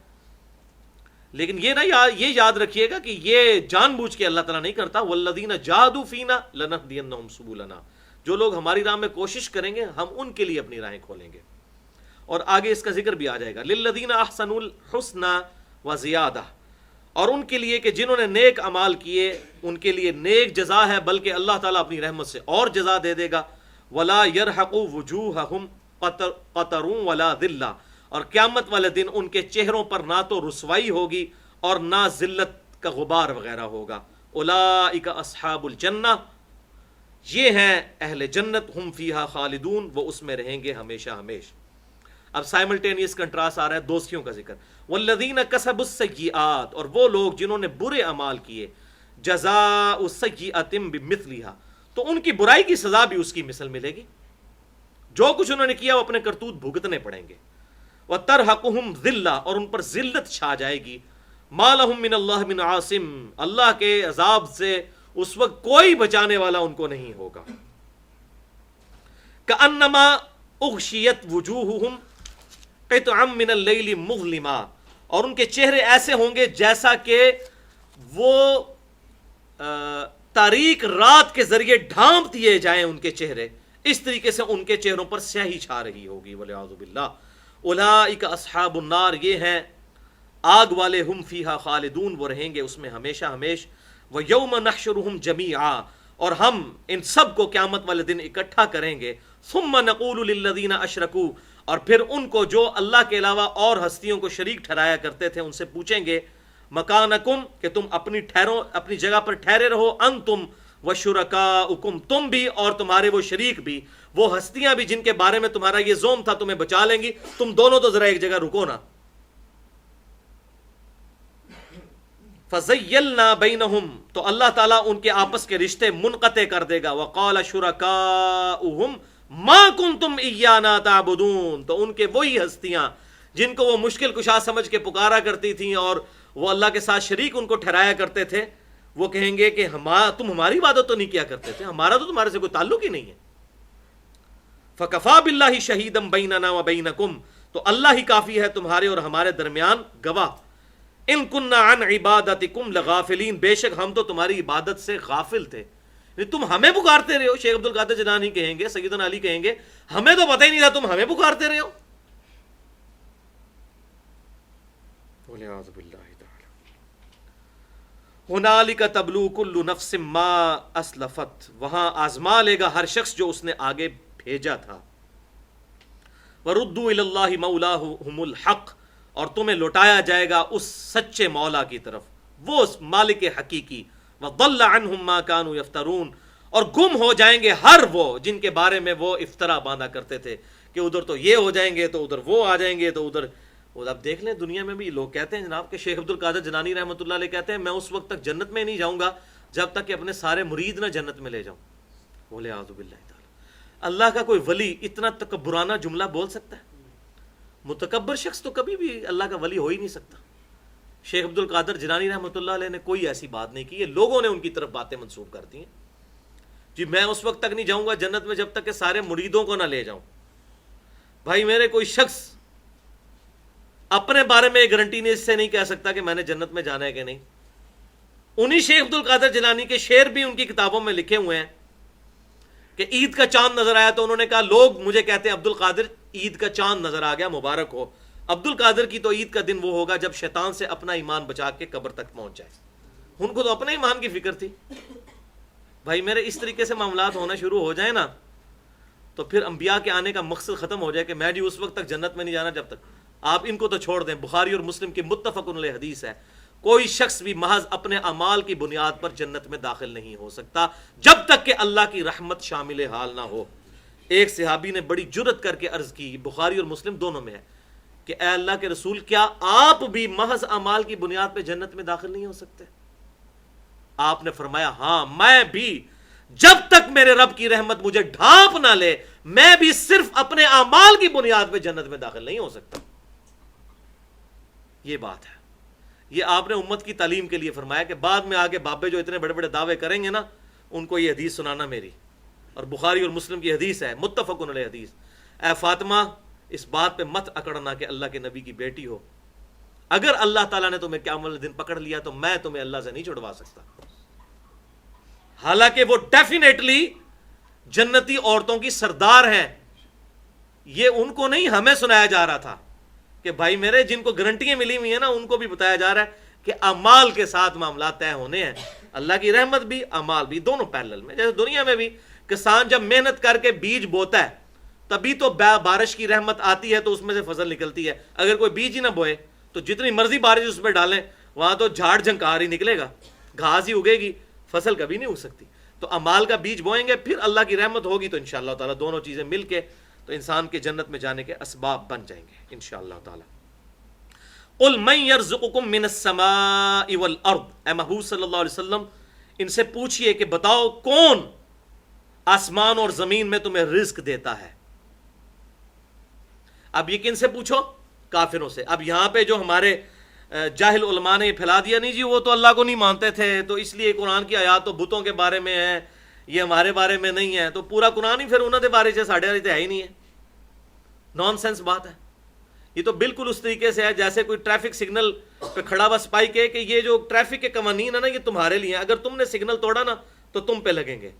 لیکن یہ یاد رکھیے گا کہ یہ جان بوجھ کے اللہ تعالیٰ نہیں کرتا، وَالَّذِينَ جَاهَدُوا فِينَا لَنَهْدِيَنَّهُمْ سُبُلَنَا، جو لوگ ہماری راہ میں کوشش کریں گے ہم ان کے لیے اپنی راہیں کھولیں گے۔ اور آگے اس کا ذکر بھی آ جائے گا، لِلَّذِينَ أَحْسَنُوا الْحُسْنَى وَزِيَادَةٌ، اور ان کے لیے کہ جنہوں نے نیک اعمال کیے ان کے لیے نیک جزا ہے، بلکہ اللہ تعالیٰ اپنی رحمت سے اور جزا دے دے گا۔ وَلَا يَرْحَقُ وُجُوهَهُمْ قطر ولا ذلہ، اور قیامت والے دن ان کے چہروں پر نہ تو رسوائی ہوگی اور نہ ذلت کا غبار وغیرہ ہوگا۔ اولئک اصحاب الجنہ، یہ ہیں اہل جنت، ہم فیہا خالدون، وہ اس میں رہیں گے ہمیشہ ہمیشہ۔ اب سائملٹینیس کنٹراسٹ آ رہا ہے دوستیوں کا ذکر، والذین کسبوا السیئات، اور وہ لوگ جنہوں نے برے اعمال کیے، جزاء سیئۃ بمثلھا، تو ان کی برائی کی سزا بھی اس کی مثل ملے گی، جو کچھ انہوں نے کیا وہ اپنے کرتوت بھگتنے پڑیں گے۔ وترہقہم ذلہ، اور ان پر ذلت چھا جائے گی، ما لہم من اللہ من عاصم، اللہ کے عذاب سے اس وقت کوئی بچانے والا ان کو نہیں ہوگا۔ کأنما اغشیت وجوہہم قطعا من اللیل مظلما، اور ان کے چہرے ایسے ہوں گے جیسا کہ وہ تاریک رات کے ذریعے ڈھانپ دیے جائیں ان کے چہرے، اس طریقے سے ان کے چہروں پر سیاہی چھا رہی ہوگی، والعیاذ باللہ۔ اولئک اصحاب النار، یہ ہیں آگ والے، ہم فیہا خالدون، وہ رہیں گے اس میں ہمیشہ ہمیشہ۔ ویوم نحشرہم جمیعا، اور ہم ان سب کو قیامت والے دن اکٹھا کریں گے، ثم نقول للذین اشرکوا، اور پھر ان کو جو اللہ کے علاوہ اور ہستیوں کو شریک ٹھہرایا کرتے تھے ان سے پوچھیں گے، مکانکم، کہ تم اپنی جگہ پر ٹھہرے رہو، انتم وشرکاؤکم، تم بھی اور تمہارے وہ شریک بھی، وہ ہستیاں بھی جن کے بارے میں تمہارا یہ زوم تھا تمہیں بچا لیں گی، تم دونوں تو ذرا ایک جگہ رکو نا۔ فَزَيَّلْنَا بَيْنَهُمْ، تو اللہ تعالیٰ ان کے آپس کے رشتے منقطع کر دے گا۔ وَقَالَ شُرَكَاؤُهُمْ مَا كُنْتُمْ إِيَّانَا تَعْبُدُونَ، تو ان کے وہی ہستیاں جن کو وہ مشکل کشا سمجھ کے پکارا کرتی تھیں اور وہ اللہ کے ساتھ شریک ان کو ٹھہرایا کرتے تھے، وہ کہیں گے کہ تم ہماری عبادت تو نہیں کیا کرتے تھے، ہمارا تو تمہارے سے کوئی تعلق ہی نہیں ہے۔ فَكَفَى بِاللَّهِ شَهِيدًا بَيْنَنَا وَبَيْنَكُمْ، تو اللہ ہی کافی ہے تمہارے اور ہمارے درمیان گواہ۔ ان کننا عن عبادتکم لغافلین، بے شک ہم تو تمہاری عبادت سے غافل تھے، تم ہمیں پکارتے رہے ہو۔ شیخ عبد القادر جیلانی کہیں گے، سیدنا علی کہیں گے، ہمیں تو پتہ ہی نہیں تھا تم ہمیں پکارتے رہے ہو۔ والعیاذ باللہ تعالی۔ ہنالک تبلو کل نفس ما اسلفت، وہاں آزما لے گا ہر شخص جو اس نے آگے بھیجا تھا۔ وردوا الی اللہ مولاہم الحق، اور تمہیں لوٹایا جائے گا اس سچے مولا کی طرف، وہ مالک حقیقی۔ وضل عنہم ما کانوا یفترون، اور گم ہو جائیں گے ہر وہ جن کے بارے میں وہ افطرا باندھا کرتے تھے کہ ادھر تو یہ ہو جائیں گے، تو ادھر وہ آ جائیں گے، تو ادھر۔ اب دیکھ لیں دنیا میں بھی لوگ کہتے ہیں جناب کہ شیخ عبد القادر جیلانی رحمۃ اللہ علیہ کہتے ہیں میں اس وقت تک جنت میں نہیں جاؤں گا جب تک کہ اپنے سارے مرید نہ جنت میں لے جاؤں۔ بولے اعوذ باللہ تعالی۔ اللہ کا کوئی ولی اتنا تکبرانہ جملہ بول سکتا ہے؟ متکبر شخص تو کبھی بھی اللہ کا ولی ہو ہی نہیں سکتا۔ شیخ عبد القادر جیلانی رحمۃ اللہ علیہ نے کوئی ایسی بات نہیں کی، یہ لوگوں نے ان کی طرف باتیں منسوب کر دی ہیں۔ جی میں اس وقت تک نہیں جاؤں گا جنت میں جب تک کہ سارے مریدوں کو نہ لے جاؤں۔ بھائی میرے کوئی شخص اپنے بارے میں گارنٹی نہیں اس سے نہیں کہہ سکتا کہ میں نے جنت میں جانا ہے کہ نہیں۔ انہی شیخ عبد القادر جیلانی کے شعر بھی ان کی کتابوں میں لکھے ہوئے ہیں کہ عید کا چاند نظر آیا تو انہوں نے کہا لوگ مجھے کہتے ہیں عبد القادر عید کا چاند نظر آ گیا، مبارک ہو۔ عبد القادر کی تو عید کا دن وہ ہوگا جب شیطان سے اپنا ایمان بچا کے قبر تک پہنچ جائے۔ ان کو تو اپنے ایمان کی فکر تھی۔ بھائی میرے اس طریقے سے معاملات ہونا شروع ہو جائیں نا تو پھر انبیاء کے آنے کا مقصد ختم ہو جائے کہ میں جی اس وقت تک جنت میں نہیں جانا جب تک۔ آپ ان کو تو چھوڑ دیں، بخاری اور مسلم کی متفق علیہ حدیث ہے، کوئی شخص بھی محض اپنے اعمال کی بنیاد پر جنت میں داخل نہیں ہو سکتا جب تک کہ اللہ کی رحمت شامل حال نہ ہو۔ ایک صحابی نے بڑی جرت کر کے عرض کی، بخاری اور مسلم دونوں میں ہے، کہ اے اللہ کے رسول کیا آپ بھی محض اعمال کی بنیاد پہ جنت میں داخل نہیں ہو سکتے؟ آپ نے فرمایا ہاں میں بھی، جب تک میرے رب کی رحمت مجھے ڈھانپ نہ لے میں بھی صرف اپنے اعمال کی بنیاد پہ جنت میں داخل نہیں ہو سکتا۔ یہ بات ہے، یہ آپ نے امت کی تعلیم کے لیے فرمایا کہ بعد میں آگے بابے جو اتنے بڑے بڑے دعوے کریں گے نا ان کو یہ حدیث سنانا میری، اور بخاری اور مسلم کی حدیث ہے، متفق علیہ حدیث۔ اے فاطمہ اس بات پہ مت اکڑنا کہ اللہ کے نبی کی بیٹی ہو، اگر اللہ تعالیٰ نے تمہیں قیامت والے دن پکڑ لیا تو میں تمہیں اللہ سے نہیں چھڑوا سکتا۔ حالانکہ وہ ڈیفینیٹلی جنتی عورتوں کی سردار ہیں، یہ ان کو نہیں ہمیں سنایا جا رہا تھا کہ بھائی میرے جن کو گارنٹیاں ملی ہوئی ہیں نا ان کو بھی بتایا جا رہا ہے کہ اعمال کے ساتھ معاملات طے ہونے ہیں، اللہ کی رحمت بھی اعمال بھی دونوں پیرلل میں۔ جیسے دنیا میں بھی کسان جب محنت کر کے بیج بوتا ہے تبھی تو بارش کی رحمت آتی ہے تو اس میں سے فصل نکلتی ہے. اگر کوئی بیج ہی نہ بوئے تو جتنی مرضی بارش اس پہ ڈالیں وہاں تو جھاڑ جھنکار ہی نکلے گا, گھاس ہی اگے گی, فصل کبھی نہیں اگ سکتی. تو اعمال کا بیج بوئیں گے, پھر اللہ کی رحمت ہوگی تو انشاءاللہ تعالیٰ دونوں چیزیں مل کے تو انسان کے جنت میں جانے کے اسباب بن جائیں گے انشاءاللہ تعالیٰ. قل من یرزقکم من السماء والارض, اے محبوب صلی اللہ علیہ وسلم ان سے پوچھئے کہ بتاؤ کون آسمان اور زمین میں تمہیں رزق دیتا ہے. اب یہ کن سے پوچھو؟ کافروں سے. اب یہاں پہ جو ہمارے جاہل علماء نے یہ پھیلا دیا, نہیں جی وہ تو اللہ کو نہیں مانتے تھے تو اس لیے قرآن کی آیات تو بتوں کے بارے میں ہے, یہ ہمارے بارے میں نہیں ہے, تو پورا قرآن ہی پھر انہوں کے بارے سے ساڑھے والی تو ہے ہی نہیں ہے. نان سینس بات ہے یہ تو. بالکل اس طریقے سے ہے جیسے کوئی ٹریفک سگنل پہ کھڑا ہوا سپاہی کہے کہ یہ جو ٹریفک کے قوانین ہے نا یہ تمہارے لیے ہیں, اگر تم نے سگنل توڑا نا تو تم پہ لگیں گے.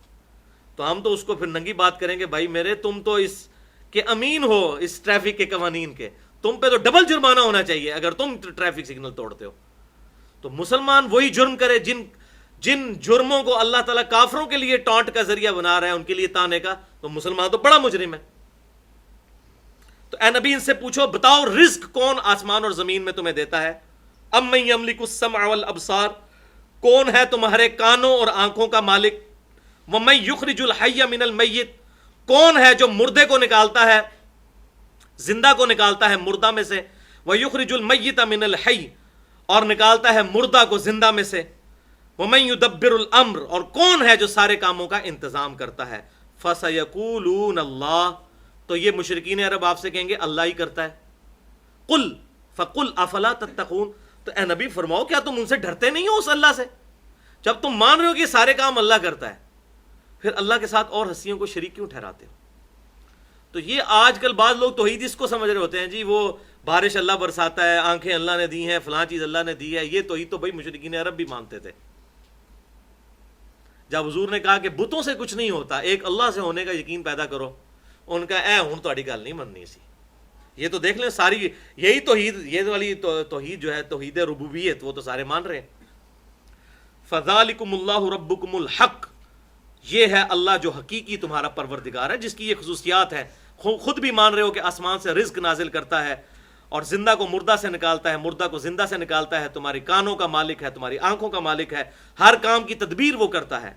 تو ہم تو اس کو پھر ننگی بات کریں گے, بھائی میرے تم تو اس کے امین ہو اس ٹریفک کے قوانین کے, تم پہ تو ڈبل جرمانہ ہونا چاہیے اگر تم ٹریفک سگنل توڑتے ہو. تو مسلمان وہی جرم کرے جن جرموں کو اللہ تعالیٰ کافروں کے لیے ٹانٹ کا ذریعہ بنا رہا ہے, ان کے لیے تانے کا, تو مسلمان تو بڑا مجرم ہے. تو اے نبی ان سے پوچھو بتاؤ رزق کون آسمان اور زمین میں تمہیں دیتا ہے. امن یملک السمع والابصار, کون ہے تمہارے کانوں اور آنکھوں کا مالک. ومن یخرج الحی من المیت, کون ہے جو مردے کو نکالتا ہے زندہ کو نکالتا ہے مردہ میں سے. ویخرج المیت من الحی, اور نکالتا ہے مردہ کو زندہ میں سے. ومن یدبر الامر, اور کون ہے جو سارے کاموں کا انتظام کرتا ہے. فسیقولون اللہ, تو یہ مشرکین عرب آپ سے کہیں گے اللہ ہی کرتا ہے. قل فقل افلا تتقون, تو اے نبی فرماؤ کیا تم ان سے ڈرتے نہیں ہو اس اللہ سے؟ جب تم مان رہے ہو کہ سارے کام اللہ کرتا ہے, پھر اللہ کے ساتھ اور ہستیوں کو شریک کیوں ٹھہراتے ہو؟ تو یہ آج کل بعض لوگ توحید اس کو سمجھ رہے ہوتے ہیں, جی وہ بارش اللہ برساتا ہے, آنکھیں اللہ نے دی ہیں, فلاں چیز اللہ نے دی ہے, یہ توحید تو بھائی مشرکین عرب بھی مانتے تھے. جب حضور نے کہا کہ بتوں سے کچھ نہیں ہوتا, ایک اللہ سے ہونے کا یقین پیدا کرو, ان کا اے ہوں تہاڈی گل نہیں مننی سی. یہ تو دیکھ لیں ساری یہی توحید, یہ والی توحید جو ہے توحید ربوبیت, وہ تو سارے مان رہے ہیں. فذالکم اللہ ربکم الحق, یہ ہے اللہ جو حقیقی تمہارا پروردگار ہے, جس کی یہ خصوصیات ہے. خود بھی مان رہے ہو کہ آسمان سے رزق نازل کرتا ہے اور زندہ کو مردہ سے نکالتا ہے, مردہ کو زندہ سے نکالتا ہے, تمہاری کانوں کا مالک ہے, تمہاری آنکھوں کا مالک ہے, ہر کام کی تدبیر وہ کرتا ہے.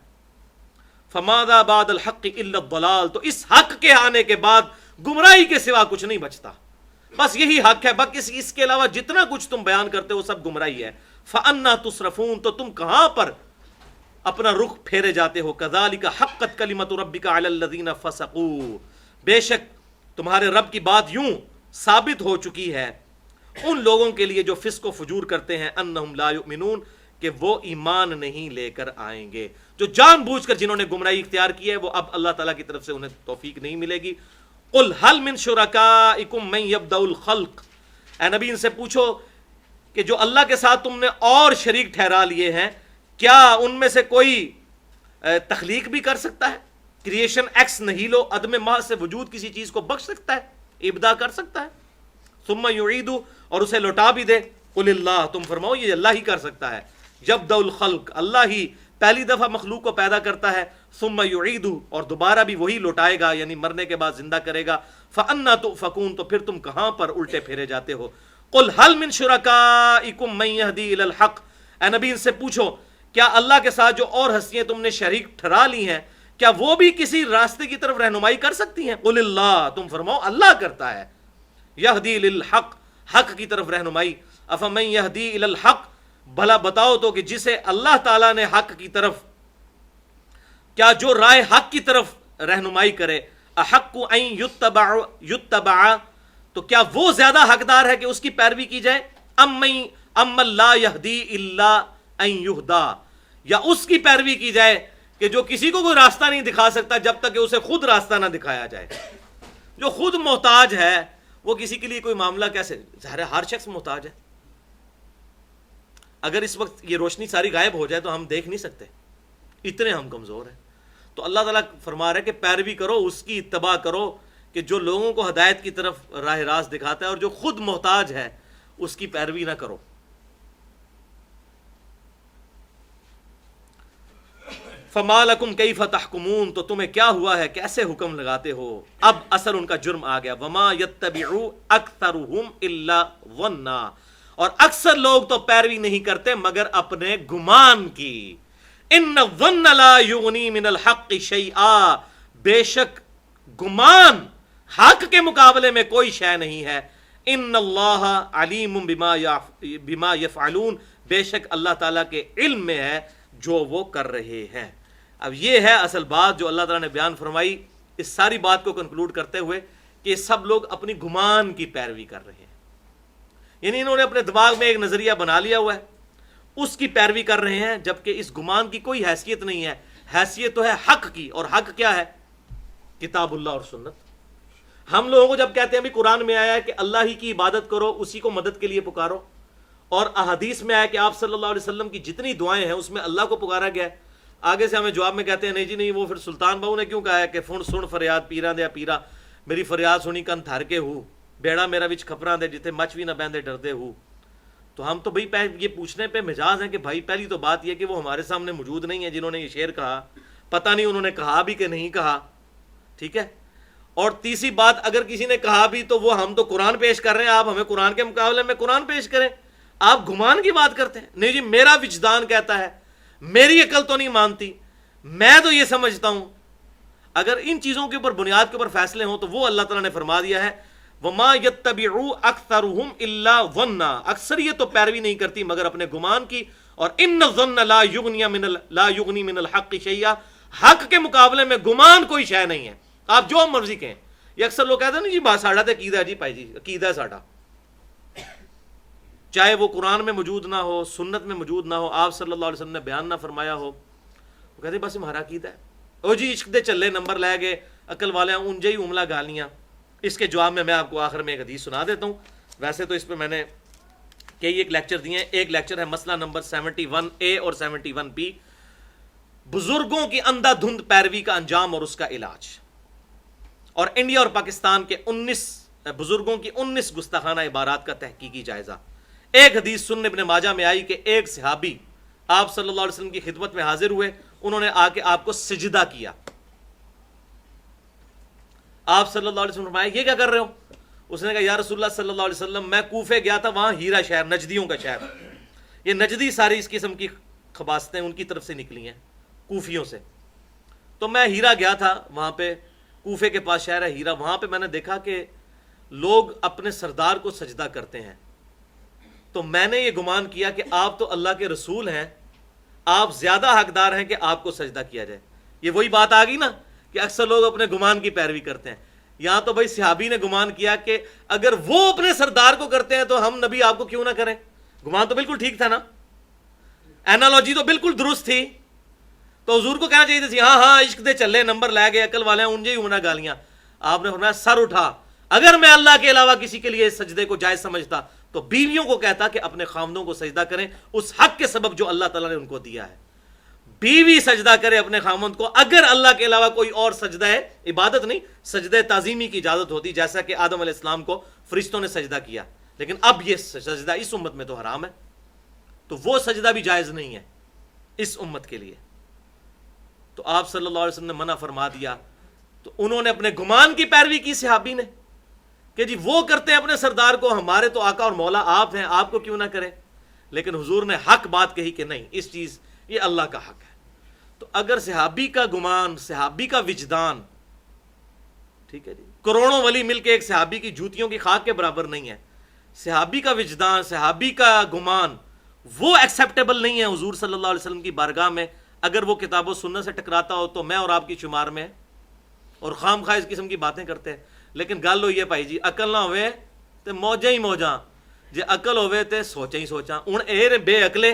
فماذا بعد الحق الا الضلال, تو اس حق کے آنے کے بعد گمراہی کے سوا کچھ نہیں بچتا, بس یہی حق ہے, بس اس کے علاوہ جتنا کچھ تم بیان کرتے ہو سب گمراہی ہے. فانا تصرفون, تو تم کہاں پر اپنا رخ پھیرے جاتے ہو. کذالک حقت کلمۃ ربک علی الذین فسقوا, بے شک تمہارے رب کی بات یوں ثابت ہو چکی ہے ان لوگوں کے لیے جو فسق و فجور کرتے ہیں, انہم لا یؤمنون, کہ وہ ایمان نہیں لے کر آئیں گے. جو جان بوجھ کر جنہوں نے گمراہی اختیار کی ہے وہ اب اللہ تعالیٰ کی طرف سے انہیں توفیق نہیں ملے گی. قل هل من شرکائکم من یبدأ الخلق, اے نبی ان سے پوچھو کہ جو اللہ کے ساتھ تم نے اور شریک ٹھہرا لیے ہیں, کیا ان میں سے کوئی تخلیق بھی کر سکتا ہے؟ کریشن ایکس نہیلو, عدم محض سے وجود کسی چیز کو بخش سکتا ہے, ابدا کر سکتا ہے؟ ثم یعیدو, اور اسے لوٹا بھی دے. قل اللہ, تم فرماؤ یہ اللہ ہی کر سکتا ہے. یبدأ الخلق, اللہ ہی پہلی دفعہ مخلوق کو پیدا کرتا ہے. ثم یعیدو, اور دوبارہ بھی وہی لوٹائے گا, یعنی مرنے کے بعد زندہ کرے گا. فانا تؤفکون, تو پھر تم کہاں پر الٹے پھیرے جاتے ہو. قل هل من شرکائکم من یہدی الی الحق, اے نبی ان سے پوچھو کیا اللہ کے ساتھ جو اور ہستیاں تم نے شریک ٹھہرا لی ہیں, کیا وہ بھی کسی راستے کی طرف رہنمائی کر سکتی ہیں؟ قل اللہ, تم فرماؤ اللہ کرتا ہے. یہدی للحق, حق کی طرف رہنمائی. افمن یہدی الی الحق, بھلا بتاؤ تو کہ جسے اللہ تعالیٰ نے حق کی طرف, کیا جو رائے حق کی طرف رہنمائی کرے, احق ان یتبع, تو کیا وہ زیادہ حقدار ہے کہ اس کی پیروی کی جائے؟ ام لا یہدی الا ان یہدا, یا اس کی پیروی کی جائے کہ جو کسی کو کوئی راستہ نہیں دکھا سکتا جب تک کہ اسے خود راستہ نہ دکھایا جائے. جو خود محتاج ہے وہ کسی کے لیے کوئی معاملہ کیسے, ظاہر ہے ہر شخص محتاج ہے. اگر اس وقت یہ روشنی ساری غائب ہو جائے تو ہم دیکھ نہیں سکتے, اتنے ہم کمزور ہیں. تو اللہ تعالیٰ فرما رہا ہے کہ پیروی کرو, اس کی اتباع کرو کہ جو لوگوں کو ہدایت کی طرف راہ راست دکھاتا ہے, اور جو خود محتاج ہے اس کی پیروی نہ کرو. فما لکم کیف تحکمون، تو تمہیں کیا ہوا ہے، کیسے حکم لگاتے ہو۔ اب اصل ان کا جرم آ گیا، وما یتبع اکثرهم الا ظنا، اور اکثر لوگ تو پیروی نہیں کرتے مگر اپنے گمان کی۔ ان الظن لا یغنی من الحق شیئا، بے شک گمان حق کے مقابلے میں کوئی شے نہیں ہے۔ ان اللہ علیم بما یفعلون، بے شک اللہ تعالیٰ کے علم میں ہے جو وہ کر رہے ہیں۔ اب یہ ہے اصل بات جو اللہ تعالیٰ نے بیان فرمائی، اس ساری بات کو کنکلوڈ کرتے ہوئے کہ سب لوگ اپنی گمان کی پیروی کر رہے ہیں، یعنی انہوں نے اپنے دماغ میں ایک نظریہ بنا لیا ہوا ہے، اس کی پیروی کر رہے ہیں، جبکہ اس گمان کی کوئی حیثیت نہیں ہے، حیثیت تو ہے حق کی، اور حق کیا ہے؟ کتاب اللہ اور سنت۔ ہم لوگوں کو جب کہتے ہیں بھی قرآن میں آیا ہے کہ اللہ ہی کی عبادت کرو، اسی کو مدد کے لیے پکارو، اور احادیث میں آیا کہ آپ صلی اللہ علیہ وسلم کی جتنی دعائیں ہیں اس میں اللہ کو پکارا گیا ہے، آگے سے ہمیں جواب میں کہتے ہیں نہیں جی نہیں، وہ پھر سلطان بہو نے کیوں کہا ہے کہ فن سن فریاد پیرا دیا پیرا، میری فریاد سنی کن تھر کے ہو، بیڑا میرا وچ کھپراں دے جتھے مچ بھی نہ بہندے ڈردے ہو۔ تو ہم تو بھائی یہ پوچھنے پہ مجاز ہیں کہ بھائی پہلی تو بات یہ کہ وہ ہمارے سامنے موجود نہیں ہے جنہوں نے یہ شعر کہا، پتہ نہیں انہوں نے کہا بھی کہ نہیں کہا، ٹھیک ہے۔ اور تیسری بات، اگر کسی نے کہا بھی تو وہ ہم تو قرآن پیش کر رہے ہیں، آپ ہمیں قرآن کے مقابلے میں قرآن پیش کریں، آپ گمان کی بات کرتے ہیں۔ نہیں جی میرا وجدان کہتا ہے، میری عقل تو نہیں مانتی، میں تو یہ سمجھتا ہوں۔ اگر ان چیزوں کے اوپر بنیاد کے اوپر فیصلے ہوں تو وہ اللہ تعالیٰ نے فرما دیا ہے وَمَا يَتَّبِعُ أَكْثَرُهُمْ إِلَّا ظَنًّا، اکثریت تو پیروی نہیں کرتی مگر اپنے گمان کی، اور إِنَّ الظَّنَّ لَا يُغْنِي مِنَ الْحَقِّ شَيْئًا، حق کے مقابلے میں گمان کوئی شے نہیں ہے، آپ جو مرضی کہیں۔ یہ اکثر لوگ کہتے ہیں نا جی بات ساڑھا تے عقیدہ ہے جی بھائی جی عقیدہ ہے ساڑھا، چاہے وہ قرآن میں موجود نہ ہو، سنت میں موجود نہ ہو، آپ صلی اللہ علیہ وسلم نے بیان نہ فرمایا ہو، وہ کہتے ہیں بس ہمارا عقیدہ ہے، او جی عشق دے چلے نمبر لے گئے عقل والے انجے ہی عملہ گالیاں۔ اس کے جواب میں آپ کو آخر میں ایک حدیث سنا دیتا ہوں، ویسے تو اس پہ میں نے کئی ایک لیکچر دیے ہیں، ایک لیکچر ہے مسئلہ نمبر 71A اور 71B، بزرگوں کی اندھا دھند پیروی کا انجام اور اس کا علاج، اور انڈیا اور پاکستان کے 19 بزرگوں کی 19 گستاخانہ عبارات کا تحقیقی جائزہ۔ ایک حدیث سنن ابن ماجہ میں آئی کہ ایک صحابی آپ صلی اللہ علیہ وسلم کی خدمت میں حاضر ہوئے، انہوں نے آ کے آپ کو سجدہ کیا، آپ صلی اللہ علیہ وسلم نے فرمایا یہ کیا کر رہے ہو؟ اس نے کہا یا رسول اللہ صلی اللہ علیہ وسلم میں کوفے گیا تھا، وہاں ہیرا شہر نجدیوں کا شہر، یہ نجدی ساری اس قسم کی خباستیں ان کی طرف سے نکلی ہیں کوفیوں سے، تو میں ہیرا گیا تھا، وہاں پہ کوفے کے پاس شہر ہے ہیرا، وہاں پہ میں نے دیکھا کہ لوگ اپنے سردار کو سجدہ کرتے ہیں، تو میں نے یہ گمان کیا کہ آپ تو اللہ کے رسول ہیں، آپ زیادہ حقدار ہیں کہ آپ کو سجدہ کیا جائے۔ یہ وہی بات آ گئی نا کہ اکثر لوگ اپنے گمان کی پیروی کرتے ہیں۔ یہاں تو بھائی صحابی نے گمان کیا کہ اگر وہ اپنے سردار کو کرتے ہیں تو ہم نبی آپ کو کیوں نہ کریں، گمان تو بالکل ٹھیک تھا نا، اینالوجی تو بالکل درست تھی، تو حضور کو کہنا چاہیے تھا ہاں ہاں عشق دے چلے نمبر لے گئے عقل والے انجے ہی عمرہ گالیاں۔ آپ نے فرمایا سر اٹھا، اگر میں اللہ کے علاوہ کسی کے لیے سجدے کو جائز سمجھتا تو بیویوں کو کہتا کہ اپنے خاوندوں کو سجدہ کریں اس حق کے سبب جو اللہ تعالیٰ نے ان کو دیا ہے، بیوی سجدہ کرے اپنے خاوند کو، اگر اللہ کے علاوہ کوئی اور سجدہ ہے، عبادت نہیں، سجدہ تعظیمی کی اجازت ہوتی، جیسا کہ آدم علیہ السلام کو فرشتوں نے سجدہ کیا، لیکن اب یہ سجدہ اس امت میں تو حرام ہے، تو وہ سجدہ بھی جائز نہیں ہے اس امت کے لیے، تو آپ صلی اللہ علیہ وسلم نے منع فرما دیا۔ تو انہوں نے اپنے گمان کی پیروی کی صحابی نے کہ جی وہ کرتے ہیں اپنے سردار کو، ہمارے تو آقا اور مولا آپ ہیں، آپ کو کیوں نہ کریں، لیکن حضور نے حق بات کہی کہ نہیں، اس چیز یہ اللہ کا حق ہے۔ تو اگر صحابی کا گمان، صحابی کا وجدان، ٹھیک ہے جی، کروڑوں ولی مل کے ایک صحابی کی جوتیوں کی خاک کے برابر نہیں ہے، صحابی کا وجدان، صحابی کا گمان وہ ایکسیپٹیبل نہیں ہے حضور صلی اللہ علیہ وسلم کی بارگاہ میں، اگر وہ کتاب و سنت سے ٹکراتا ہو تو میں اور آپ کی شمار میں، اور خام خواہ اس قسم کی باتیں کرتے ہیں۔ لیکن گل ہوئی ہے بھائی جی عقل نہ ہوئے تے موجاں ہی موجاں، جے عقل ہوئے تے سوچاں ہی سوچاں، ہن اے بے عقلے،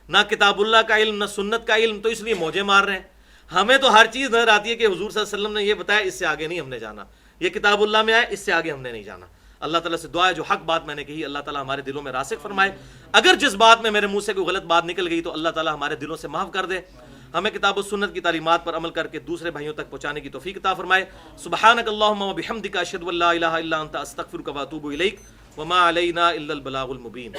نہ کتاب اللہ کا علم نہ سنت کا علم، تو اس لیے موجے مار رہے ہیں۔ ہمیں تو ہر چیز نظر آتی ہے کہ حضور صلی اللہ علیہ وسلم نے یہ بتایا، اس سے آگے نہیں ہم نے جانا، یہ کتاب اللہ میں آئے، اس سے آگے ہم نے نہیں جانا۔ اللہ تعالیٰ سے دعا ہے جو حق بات میں نے کہی اللہ تعالیٰ ہمارے دلوں میں راسخ فرمائے، اگر جس بات میں میرے منہ سے کوئی غلط بات نکل گئی تو اللہ تعالیٰ ہمارے دلوں سے معاف کر دے، ہمیں کتاب و سنت کی تعلیمات پر عمل کر کے دوسرے بھائیوں تک پہنچانے کی توفیق عطا فرمائے۔ سبحانک اللہم و بحمدک اشہد ان لا الہ الا انت استغفرک و اتوب الیک وما علینا الا البلاغ المبین۔